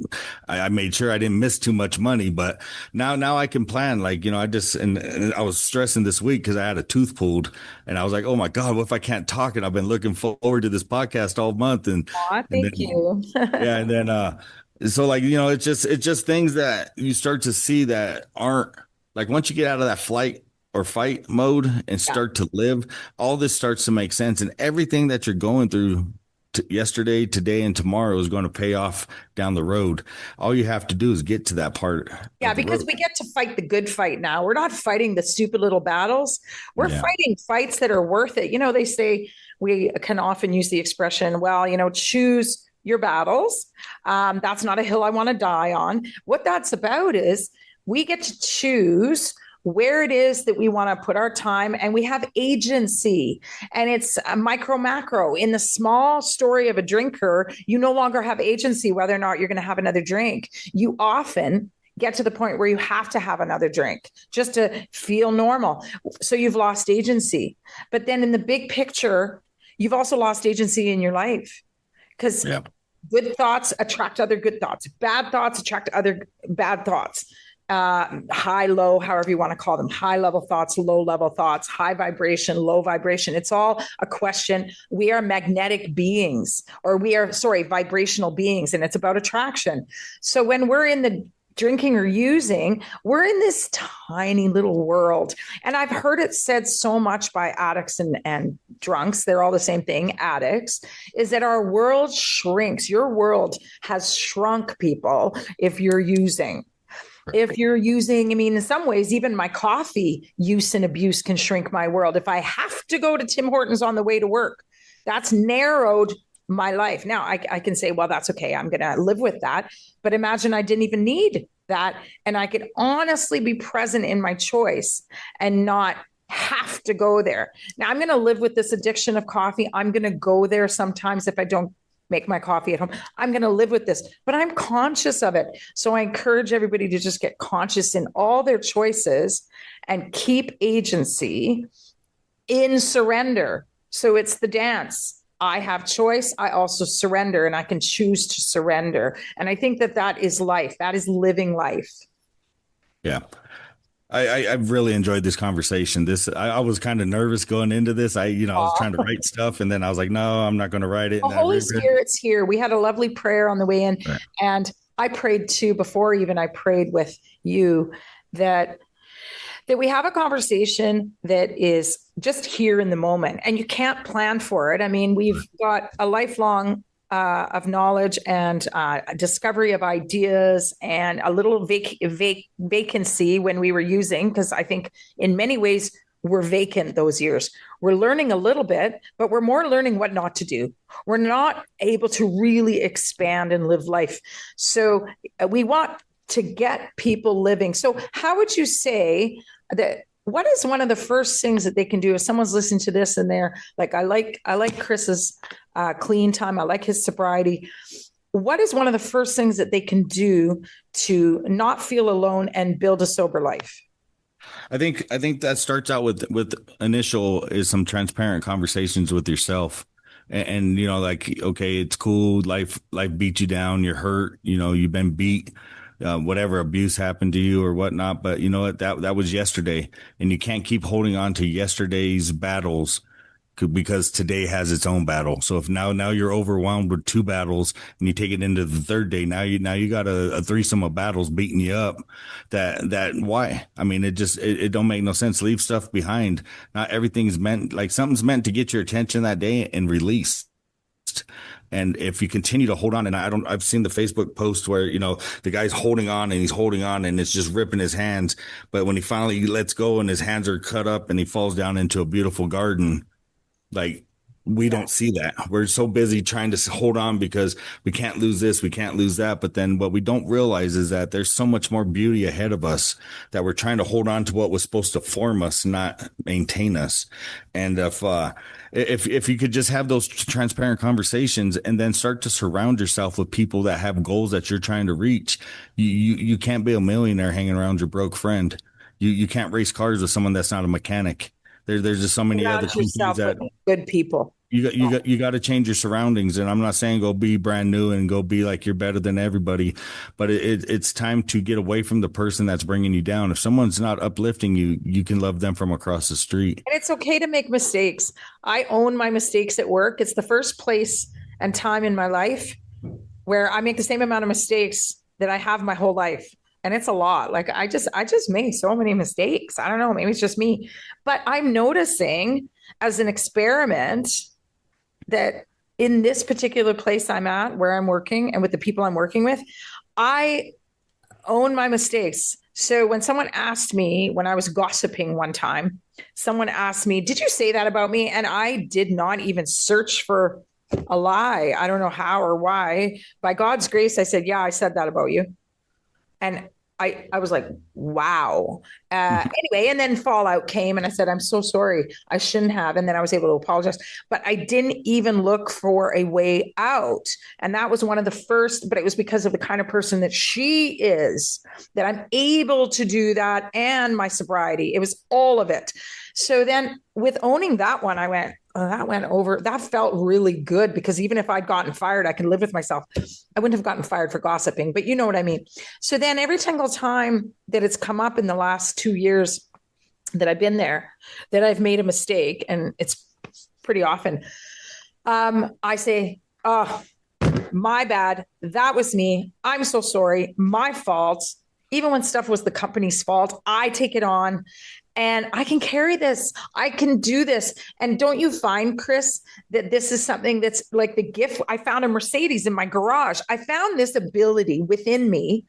I made sure I didn't miss too much money. But now I can plan. Like, and I was stressing this week because I had a tooth pulled, and I was like, oh my God, what if I can't talk? And I've been looking forward to this podcast all month. Thank you. Yeah, and then so like, it's just things that you start to see that aren't like, once you get out of that flight or fight mode and start to live, all this starts to make sense, and everything that you're going through yesterday, today, and tomorrow is going to pay off down the road. All you have to do is get to that part. Yeah, of the because road. we get to fight the good fight now. We're not fighting the stupid little battles. We're Yeah. fighting fights that are worth it. They say we can often use the expression, well, choose your battles. That's not a hill I want to die on. What that's about is we get to choose where it is that we want to put our time, and we have agency. And it's a micro macro. In the small story of a drinker, you no longer have agency whether or not you're going to have another drink. You often get to the point where you have to have another drink just to feel normal. So you've lost agency. But then in the big picture, you've also lost agency in your life, because good thoughts attract other good thoughts. Bad thoughts attract other bad thoughts. High, low, however you want to call them, high level thoughts, low level thoughts, high vibration, low vibration. It's all a question. We are magnetic beings, or vibrational beings, and it's about attraction. So when we're in the drinking or using, we're in this tiny little world. And I've heard it said so much by addicts and drunks, they're all the same thing, addicts, is that our world shrinks. Your world has shrunk, people, if you're using. If you're using, in some ways, even my coffee use and abuse can shrink my world. If I have to go to Tim Hortons on the way to work, that's narrowed my life. Now I can say, well, that's okay. I'm going to live with that. But imagine I didn't even need that. And I could honestly be present in my choice and not have to go there. Now I'm going to live with this addiction of coffee. I'm going to go there sometimes if I don't make my coffee at home. I'm going to live with this, but I'm conscious of it. So I encourage everybody to just get conscious in all their choices and keep agency in surrender. So it's the dance. I have choice. I also surrender, and I can choose to surrender. And I think that is life. That is living life. Yeah. I've really enjoyed this conversation. I was kind of nervous going into this. I was trying to write stuff, and then I was like, no, I'm not going to write it. The Holy Spirit's here. We had a lovely prayer on the way in. Right. And I prayed too, before even I prayed with you, that we have a conversation that is just here in the moment, and you can't plan for it. We've got a lifelong of knowledge and discovery of ideas, and a little vacancy when we were using, because I think in many ways we're vacant those years. We're learning a little bit, but we're more learning what not to do. We're not able to really expand and live life. So we want to get people living. So how would you say that? What is one of the first things that they can do if someone's listening to this and they're like, I like Chris's clean time. I like his sobriety. What is one of the first things that they can do to not feel alone and build a sober life? I think that starts out with initial is some transparent conversations with yourself. And like, okay, it's cool. Life beat you down. You're hurt. You've been beat. Whatever abuse happened to you or whatnot. But you know what? That was yesterday, and you can't keep holding on to yesterday's battles because today has its own battle. So if now you're overwhelmed with two battles and you take it into the third day, now you got a threesome of battles beating you up. That why? It don't make no sense. Leave stuff behind. Not everything's meant, like something's meant to get your attention that day and release. And if you continue to hold on, and I've seen the Facebook post where, the guy's holding on and he's holding on and it's just ripping his hands. But when he finally lets go and his hands are cut up and he falls down into a beautiful garden, like we don't see that. We're so busy trying to hold on because we can't lose this, we can't lose that. But then what we don't realize is that there's so much more beauty ahead of us, that we're trying to hold on to what was supposed to form us, not maintain us. And if you could just have those transparent conversations and then start to surround yourself with people that have goals that you're trying to reach, you can't be a millionaire hanging around your broke friend. You can't race cars with someone that's not a mechanic. There's just so many other things that good people. You got to change your surroundings. And I'm not saying go be brand new and go be like you're better than everybody, but it's time to get away from the person that's bringing you down. If someone's not uplifting you, you can love them from across the street. And it's okay to make mistakes. I own my mistakes at work. It's the first place and time in my life where I make the same amount of mistakes that I have my whole life. And it's a lot. Like I just made so many mistakes. I don't know, maybe it's just me, but I'm noticing as an experiment that in this particular place I'm at, where I'm working and with the people I'm working with, I own my mistakes. So when someone asked me, when I was gossiping one time, someone asked me, "Did you say that about me?" And I did not even search for a lie. I don't know how or why. By God's grace, I said, "Yeah, I said that about you." And I was like, wow. Anyway, and then fallout came and I said, "I'm so sorry. I shouldn't have." And then I was able to apologize. But I didn't even look for a way out. And that was one of the first, but it was because of the kind of person that she is that I'm able to do that and my sobriety. It was all of it. So then with owning that one, I went, oh, that went over. That felt really good because even if I'd gotten fired, I can live with myself. I wouldn't have gotten fired for gossiping, but you know what I mean. So then every single time that it's come up in the last 2 years that I've been there, that I've made a mistake, and it's pretty often, I say, "Oh, my bad. That was me. I'm so sorry. My fault." Even when stuff was the company's fault, I take it on and I can carry this. I can do this. And don't you find, Chris, that this is something that's like the gift? I found a Mercedes in my garage. I found this ability within me.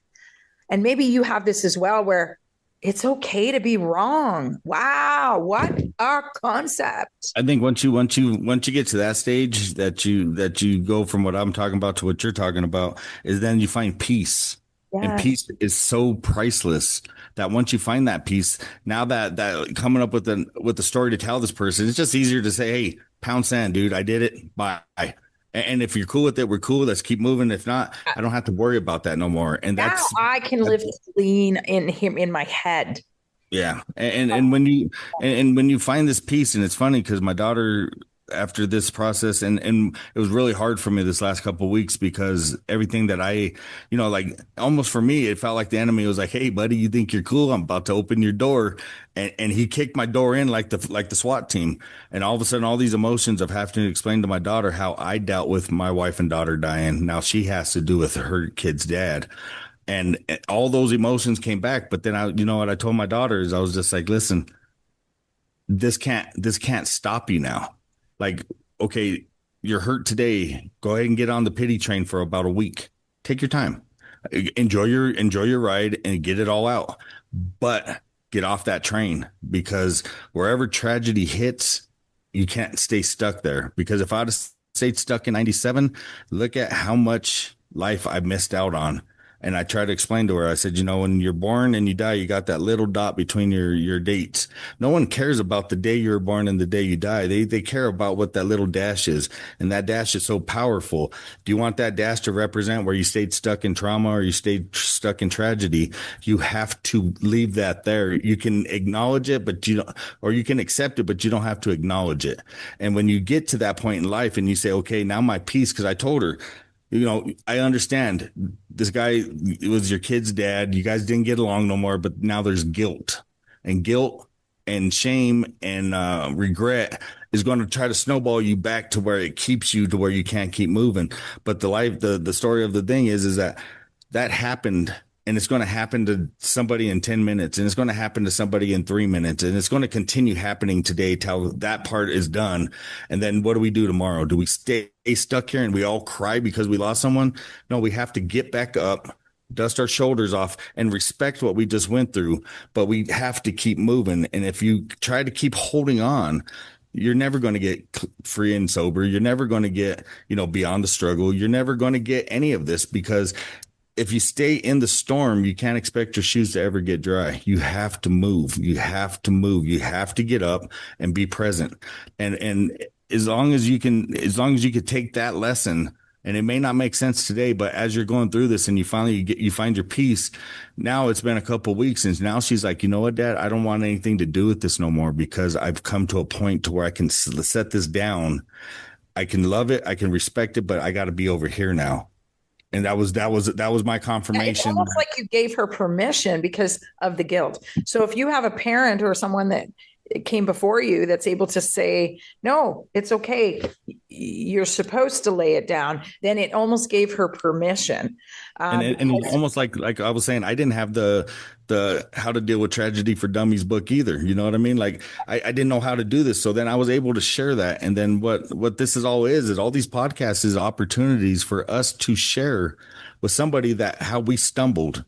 And maybe you have this as well, where it's okay to be wrong. Wow, what a concept. I think once you get to that stage that you go from what I'm talking about to what you're talking about is then you find peace. And Yeah. peace is so priceless that once you find that peace, now that coming up with the story to tell this person, it's just easier to say, "Hey, pound sand, dude, I did it. Bye." And if you're cool with it, we're cool. Let's keep moving. If not, I don't have to worry about that no more. And Now I can live clean in my head. yeah. And when and when you find this peace, and it's funny because my daughter, after this process, and it was really hard for me this last couple of weeks because everything that like almost for me, it felt like the enemy was like, "Hey, buddy, you think you're cool? I'm about to open your door," and he kicked my door in like the SWAT team, and all of a sudden, all these emotions of having to explain to my daughter how I dealt with my wife and daughter dying. Now she has to do with her kid's dad. And all those emotions came back. But then what I told my daughter is I was just like, "Listen, this can't stop you now. Like, okay, you're hurt today. Go ahead and get on the pity train for about a week. Take your time. Enjoy your ride and get it all out. But get off that train because wherever tragedy hits, you can't stay stuck there. Because if I'd have stayed stuck in 97, look at how much life I missed out on." And I tried to explain to her, I said, when you're born and you die, you got that little dot between your dates. No one cares about the day you were born and the day you die. They care about what that little dash is. And that dash is so powerful. Do you want that dash to represent where you stayed stuck in trauma or you stayed stuck in tragedy? You have to leave that there. You can acknowledge it, but or you can accept it, but you don't have to acknowledge it. And when you get to that point in life and you say, "Okay, now my peace," because I told her, I understand this guy was your kid's dad. You guys didn't get along no more, but now there's guilt and shame and regret is going to try to snowball you back to where it keeps you to where you can't keep moving. But the story of the thing is that happened. And it's going to happen to somebody in 10 minutes and it's going to happen to somebody in 3 minutes. And it's going to continue happening today till that part is done. And then what do we do tomorrow? Do we stay stuck here and we all cry because we lost someone? No, we have to get back up, dust our shoulders off and respect what we just went through. But we have to keep moving. And if you try to keep holding on, you're never going to get free and sober. You're never going to get, beyond the struggle. You're never going to get any of this because if you stay in the storm, you can't expect your shoes to ever get dry. You have to move. You have to move. You have to get up and be present. And as long as you can take that lesson, and it may not make sense today, but as you're going through this and you find your peace, now it's been a couple of weeks and now she's like, "You know what, Dad, I don't want anything to do with this no more because I've come to a point to where I can set this down. I can love it. I can respect it, but I got to be over here now." And that was my confirmation. It's almost like you gave her permission because of the guilt. So if you have a parent or someone that came before you that's able to say, no, it's okay. You're supposed to lay it down. Then it almost gave her permission. And it's almost like I was saying, I didn't have the how to deal with tragedy for dummies book either. You know what I mean? Like I didn't know how to do this. So then I was able to share that. And then what this is all these podcasts is opportunities for us to share with somebody that how we stumbled.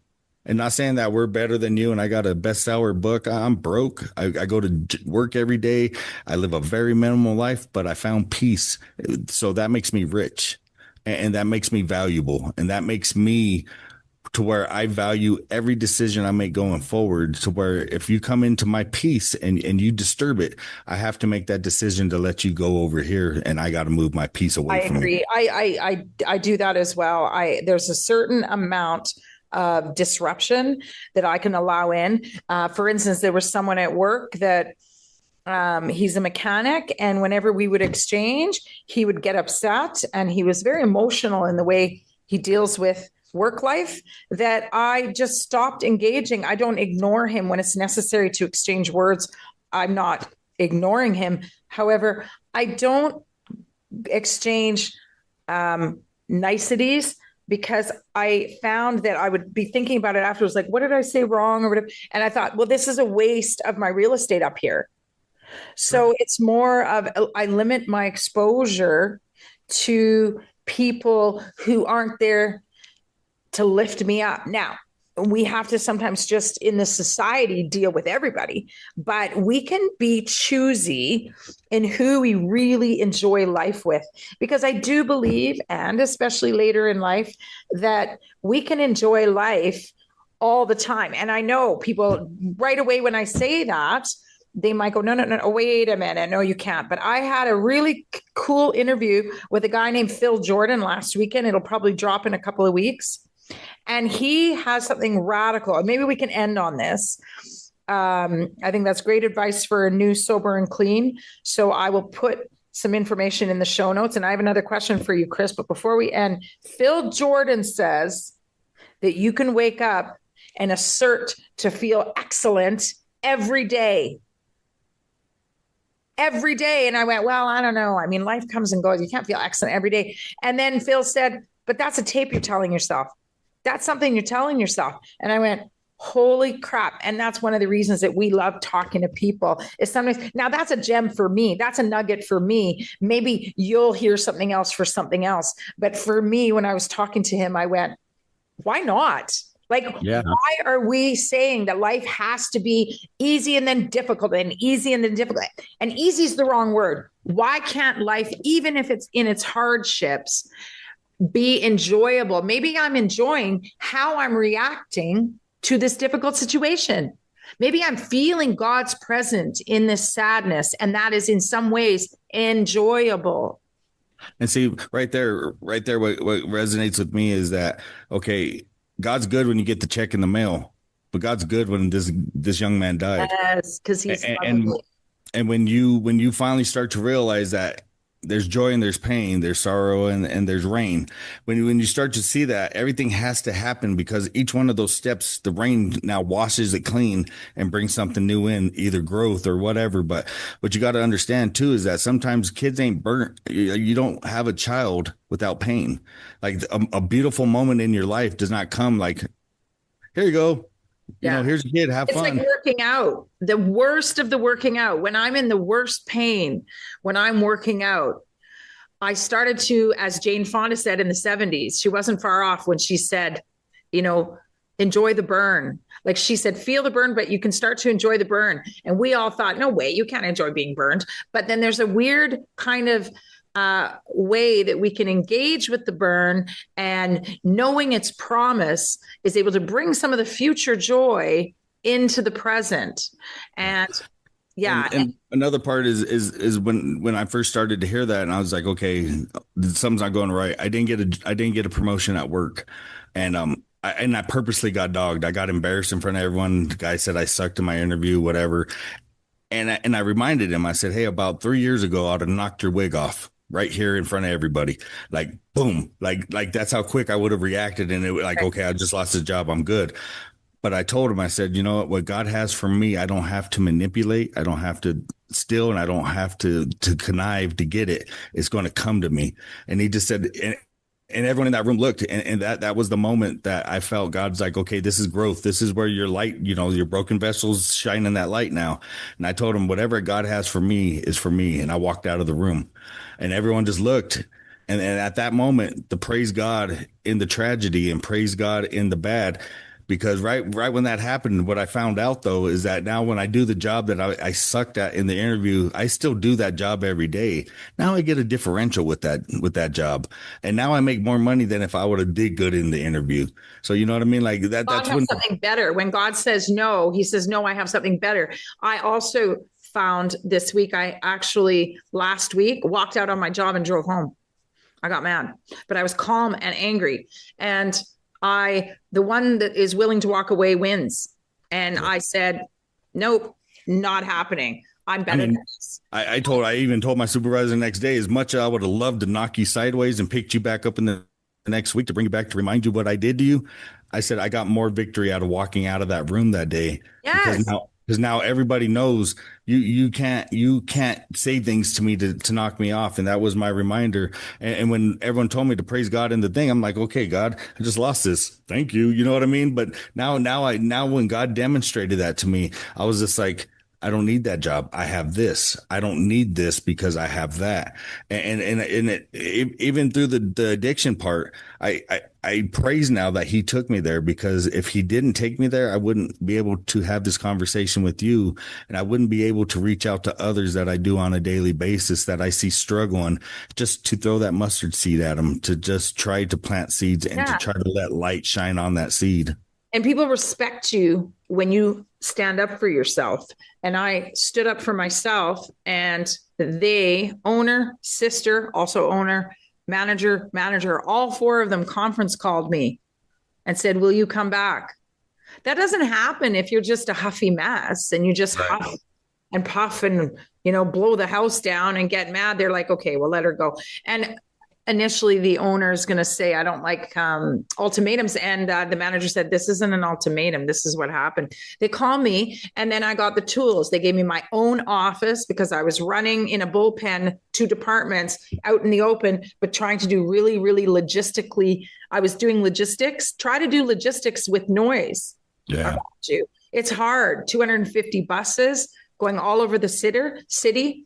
And not saying that we're better than you and I got a bestseller book. I'm broke. I go to work every day. I live a very minimal life, but I found peace. So that makes me rich and that makes me valuable. And that makes me to where I value every decision I make going forward, to where if you come into my peace and you disturb it, I have to make that decision to let you go over here and I got to move my peace away from agree. you. I do that as well. There's a certain amount of disruption that I can allow in. For instance, there was someone at work that he's a mechanic, and whenever we would exchange, he would get upset, and he was very emotional in the way he deals with work life, that I just stopped engaging. I don't ignore him when it's necessary to exchange words. I'm not ignoring him. However, I don't exchange niceties, because I found that I would be thinking about it afterwards, like, what did I say wrong or whatever? And I thought, well, this is a waste of my real estate up here. So it's more of, I limit my exposure to people who aren't there to lift me up. Now, we have to sometimes just in this society deal with everybody, but we can be choosy in who we really enjoy life with. Because I do believe, and especially later in life, that we can enjoy life all the time. And I know people right away when I say that, they might go, no, wait a minute. No, you can't. But I had a really cool interview with a guy named Phil Jordan last weekend. It'll probably drop in a couple of weeks. And he has something radical. Maybe we can end on this. I think that's great advice for a new, sober, and clean. So I will put some information in the show notes. And I have another question for you, Chris. But before we end, Phil Jordan says that you can wake up and assert to feel excellent every day. Every day. And I went, well, I don't know. I mean, life comes and goes. You can't feel excellent every day. And then Phil said, but that's a tape you're telling yourself. That's something you're telling yourself. And I went, holy crap. And that's one of the reasons that we love talking to people is sometimes, now that's a gem for me. That's a nugget for me. Maybe you'll hear something else for something else. But for me, when I was talking to him, I went, why not? Like, yeah. Why are we saying that life has to be easy and then difficult and easy and then difficult? And easy is the wrong word. Why can't life, even if it's in its hardships, be enjoyable? Maybe I'm enjoying how I'm reacting to this difficult situation. Maybe I'm feeling God's presence in this sadness, and that is in some ways enjoyable. And see, right there, what resonates with me is that, okay, God's good when you get the check in the mail, but God's good when this young man died. Yes, because he's and when you finally start to realize that there's joy and there's pain, there's sorrow and there's rain. When you start to see that everything has to happen, because each one of those steps, the rain now washes it clean and brings something new in, either growth or whatever. But what you got to understand too is that sometimes kids ain't burnt. You don't have a child without pain. Like a beautiful moment in your life does not come like, here you go. You know, here's a kid, have fun. It's like working out, the worst of the working out. When I'm in the worst pain, when I'm working out, I started to, as Jane Fonda said in the 70s, she wasn't far off when she said, you know, enjoy the burn. Like she said, feel the burn, but you can start to enjoy the burn. And we all thought, no way, you can't enjoy being burned. But then there's a weird kind of way that we can engage with the burn, and knowing its promise is able to bring some of the future joy into the present. And and another part is when I first started to hear that, and I was like, okay, something's not going right. I didn't get a promotion at work, and I purposely got dogged. I got embarrassed in front of everyone. The guy said I sucked in my interview, whatever. And I reminded him, I said, hey, about 3 years ago, I'd have knocked your wig off right here in front of everybody. Like, boom, like that's how quick I would have reacted. And it like, okay, I just lost the job. I'm good. But I told him, I said, you know what God has for me, I don't have to manipulate. I don't have to steal, and I don't have to connive to get it. It's going to come to me. And he just said, and everyone in that room looked, and that was the moment that I felt God's like, okay, this is growth. This is where your light, your broken vessels shining that light now. And I told him, whatever God has for me is for me. And I walked out of the room, and everyone just looked. And at that moment, the praise God in the tragedy and praise God in the bad. Because right when that happened, what I found out, though, is that now when I do the job that I sucked at in the interview, I still do that job every day. Now I get a differential with that job. And now I make more money than if I would have did good in the interview. So you know what I mean? Like God that's has when something better. When God says no, he says, no, I have something better. I also found this week, I actually last week walked out on my job and drove home. I got mad, but I was calm and angry. And the one that is willing to walk away wins. And I said, nope, not happening. I'm better than this. I even told my supervisor the next day, as much as I would have loved to knock you sideways and picked you back up in the next week to bring you back to remind you what I did to you. I said, I got more victory out of walking out of that room that day. Yes. Because now everybody knows you can't say things to me to knock me off. And that was my reminder. And when everyone told me to praise God in the thing, I'm like, okay, God, I just lost this. Thank you. You know what I mean? But now when God demonstrated that to me, I was just like, I don't need that job. I have this. I don't need this because I have that. And even through the addiction part, I praise now that he took me there, because if he didn't take me there, I wouldn't be able to have this conversation with you, and I wouldn't be able to reach out to others that I do on a daily basis that I see struggling, just to throw that mustard seed at them, to just try to plant seeds and to try to let light shine on that seed. And people respect you when you stand up for yourself. And I stood up for myself, and they, owner, sister, also owner, manager, all four of them conference called me and said, will you come back? That doesn't happen if you're just a huffy mess and you just huff and puff and, blow the house down and get mad. They're like, okay, well, let her go. And initially the owner is going to say, I don't like ultimatums. And the manager said, this isn't an ultimatum. This is what happened. They called me, and then I got the tools. They gave me my own office because I was running in a bullpen, 2 departments out in the open, but trying to do really, really logistically. I was doing logistics, try to do logistics with noise. Yeah. It's hard. 250 buses going all over the city,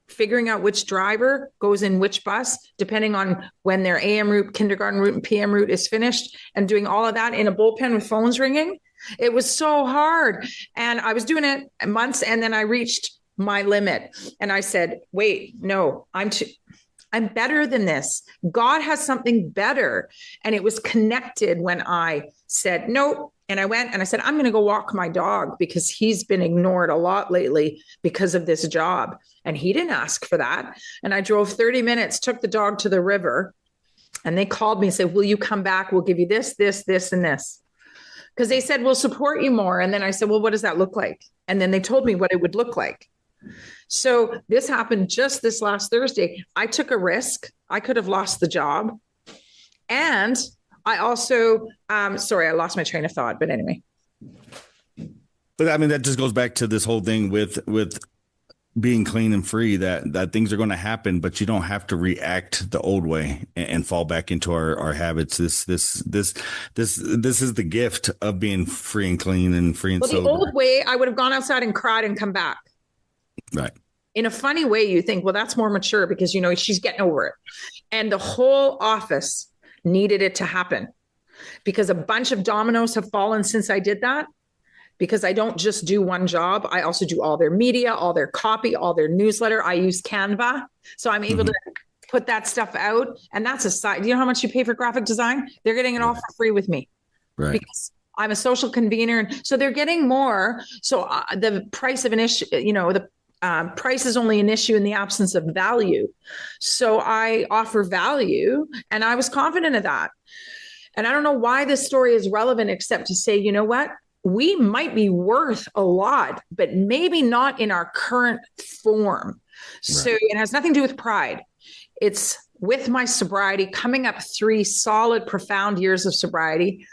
figuring out which driver goes in which bus, depending on when their AM route, kindergarten route, and PM route is finished, and doing all of that in a bullpen with phones ringing. It was so hard. And I was doing it months, and then I reached my limit. And I said, wait, no, I'm better than this. God has something better. And it was connected when I said, nope. And I went and I said, I'm going to go walk my dog because he's been ignored a lot lately because of this job. And he didn't ask for that. And I drove 30 minutes, took the dog to the river, and they called me and said, will you come back? We'll give you this, this, this, and this. Because they said, we'll support you more. And then I said, well, what does that look like? And then they told me what it would look like. So this happened just this last Thursday. I took a risk. I could have lost the job. And I also, sorry, I lost my train of thought, but anyway. But I mean, that just goes back to this whole thing with being clean and free, that things are going to happen, but you don't have to react the old way and fall back into our habits. This is the gift of being free and clean and free and sober. The old way, I would have gone outside and cried and come back. Right. In a funny way, you think, well, that's more mature because, she's getting over it. And the whole office needed it to happen because a bunch of dominoes have fallen since I did that, because I don't just do one job. I also do all their media, all their copy, all their newsletter. I use Canva. So I'm able to put that stuff out. And that's a side. Do you know how much you pay for graphic design? They're getting it all for free with me. Right. Because I'm a social convener. And so they're getting more. So the price of an issue, price is only an issue in the absence of value. So I offer value, and I was confident of that. And I don't know why this story is relevant, except to say, you know what? We might be worth a lot, but maybe not in our current form. Right. So it has nothing to do with pride. It's with my sobriety, coming up 3 solid, profound years of sobriety.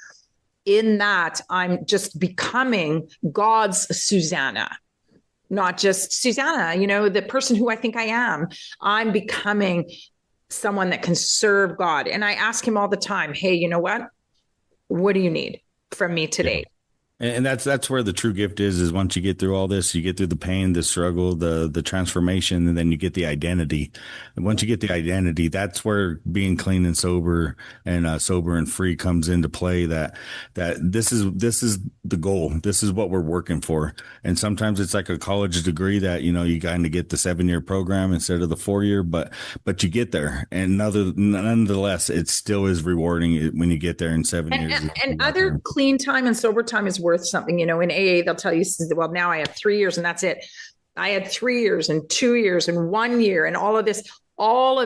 in that, I'm just becoming God's Susanna, not just Susanna, the person who I think I am. I'm becoming someone that can serve God. And I ask him all the time, hey, you know what do you need from me today? Yeah. And that's where the true gift is once you get through all this, you get through the pain, the struggle, the transformation, and then you get the identity. And once you get the identity, that's where being clean and sober and free comes into play. That this is the goal. This is what we're working for. And sometimes it's like a college degree that, you kind of get the 7-year program instead of the 4-year, but you get there. And nonetheless, it still is rewarding when you get there in 7 years. And other clean time and sober time is worth something. In AA, they'll tell you, well, now I have 3 years and that's it. I had 3 years and 2 years and 1 year and all of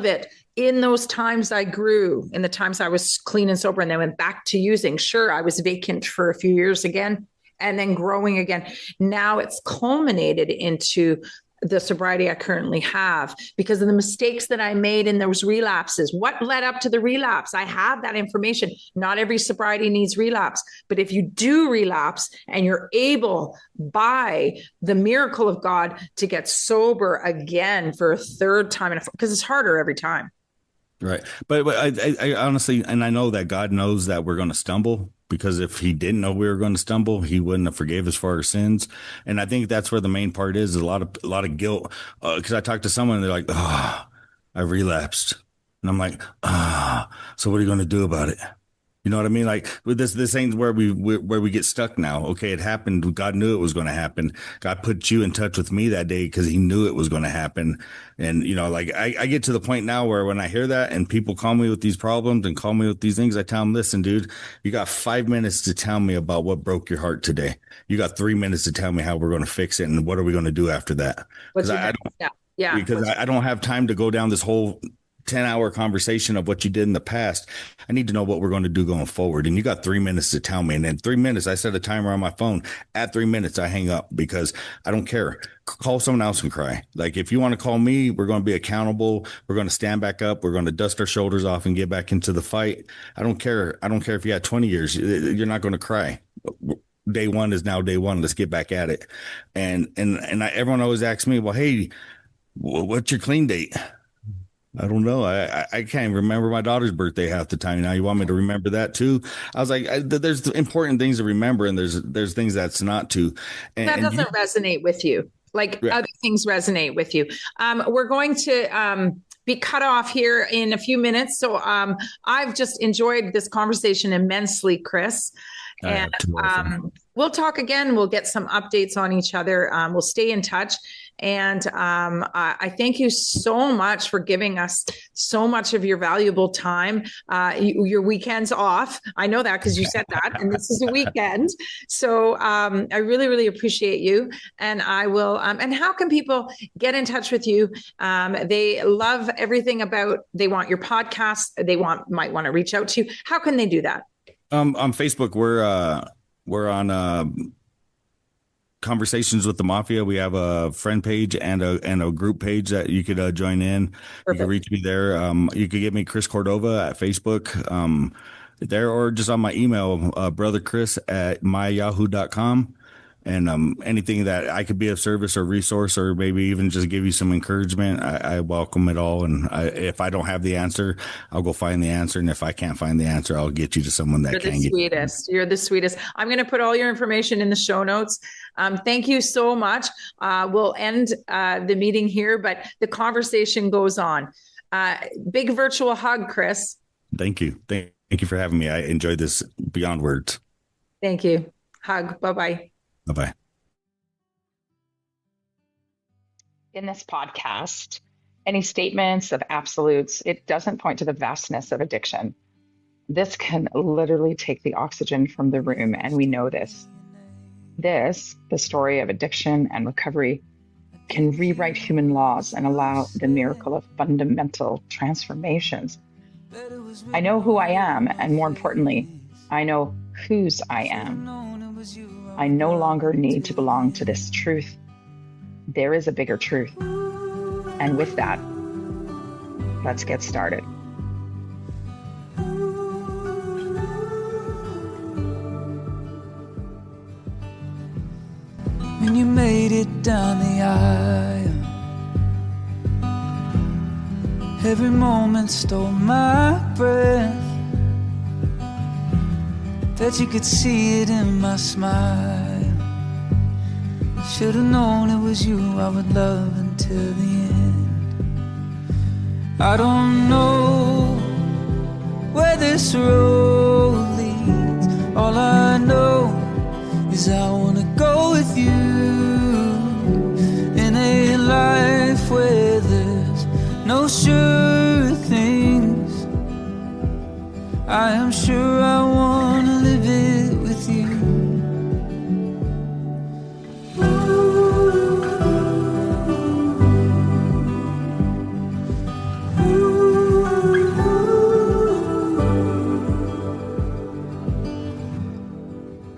it. In those times I grew, in the times I was clean and sober and then went back to using. Sure, I was vacant for a few years again and then growing again. Now it's culminated into the sobriety I currently have because of the mistakes that I made in those relapses. What led up to the relapse? I have that information. Not every sobriety needs relapse, but if you do relapse and you're able by the miracle of God to get sober again for a third time, because it's harder every time. Right. But I honestly, and I know that God knows that we're going to stumble, because if he didn't know we were going to stumble, he wouldn't have forgave us for our sins. And I think that's where the main part is a lot of guilt. Cause I talked to someone and they're like, I relapsed. And I'm like, so what are you going to do about it? You know what I mean? Like this ain't where we get stuck now. Okay, it happened. God knew it was going to happen. God put you in touch with me that day because he knew it was going to happen. And, like I get to the point now where when I hear that and people call me with these problems and call me with these things, I tell them, listen, dude, you got 5 minutes to tell me about what broke your heart today. You got 3 minutes to tell me how we're going to fix it. And what are we going to do after that? Because I don't have time to go down this whole 10-hour conversation of what you did in the past. I need to know what we're going to do going forward. And you got 3 minutes to tell me. And in 3 minutes, I set a timer on my phone. At 3 minutes, I hang up because I don't care. Call someone else and cry. Like if you want to call me, we're going to be accountable. We're going to stand back up. We're going to dust our shoulders off and get back into the fight. I don't care. I don't care if you had 20 years. You're not going to cry. Day one is now day one. Let's get back at it. And everyone always asks me, well, hey, what's your clean date? I don't know. I can't even remember my daughter's birthday half the time. Now you want me to remember that too? I was like, there's important things to remember, and there's things that's not to. And that doesn't resonate with you. Like other things resonate with you. We're going to be cut off here in a few minutes. So I've just enjoyed this conversation immensely, Chris. And we'll talk again. We'll get some updates on each other. We'll stay in touch. And I thank you so much for giving us so much of your valuable time. Your weekend's off. I know that because you said that, and this is a weekend. So I really, really appreciate you. And I will. And how can people get in touch with you? They love everything about. They want your podcast. They might want to reach out to you. How can they do that? On Facebook, we're on Conversations with the Mafia. We have a friend page and a group page that you could join in. Perfect. You can reach me there. You could get me Chris Cordova at Facebook there, or just on my email, brotherchris@myyahoo.com. And anything that I could be of service or resource, or maybe even just give you some encouragement, I welcome it all. And if I don't have the answer, I'll go find the answer. And if I can't find the answer, I'll get you to someone that can. You're the sweetest. I'm going to put all your information in the show notes. Thank you so much. We'll end the meeting here, but the conversation goes on. Big virtual hug, Chris. Thank you. Thank you for having me. I enjoyed this beyond words. Thank you. Hug. Bye-bye. Bye-bye. In this podcast, any statements of absolutes, it doesn't point to the vastness of addiction. This can literally take the oxygen from the room, and we know this. This, the story of addiction and recovery, can rewrite human laws and allow the miracle of fundamental transformations. I know who I am, and more importantly, I know whose I am. I no longer need to belong to this truth. There is a bigger truth. And with that, let's get started. when you made it down the aisle. Every moment stole my breath. Bet you could see it in my smile. Should've known it was you I would love until the end. I don't know where this road leads. All I know is I wanna go with you in a life where there's no sure things. I am sure I wanna live it with you.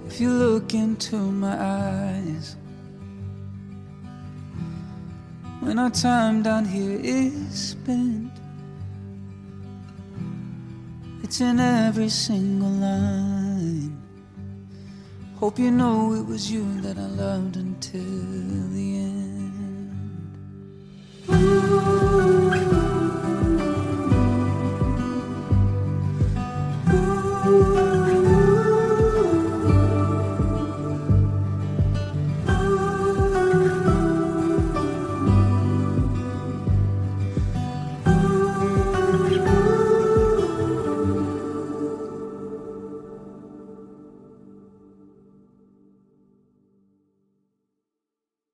If you look into my eyes, when our time down here is spent, it's in every single line. Hope you know it was you that I loved until the end. Ooh.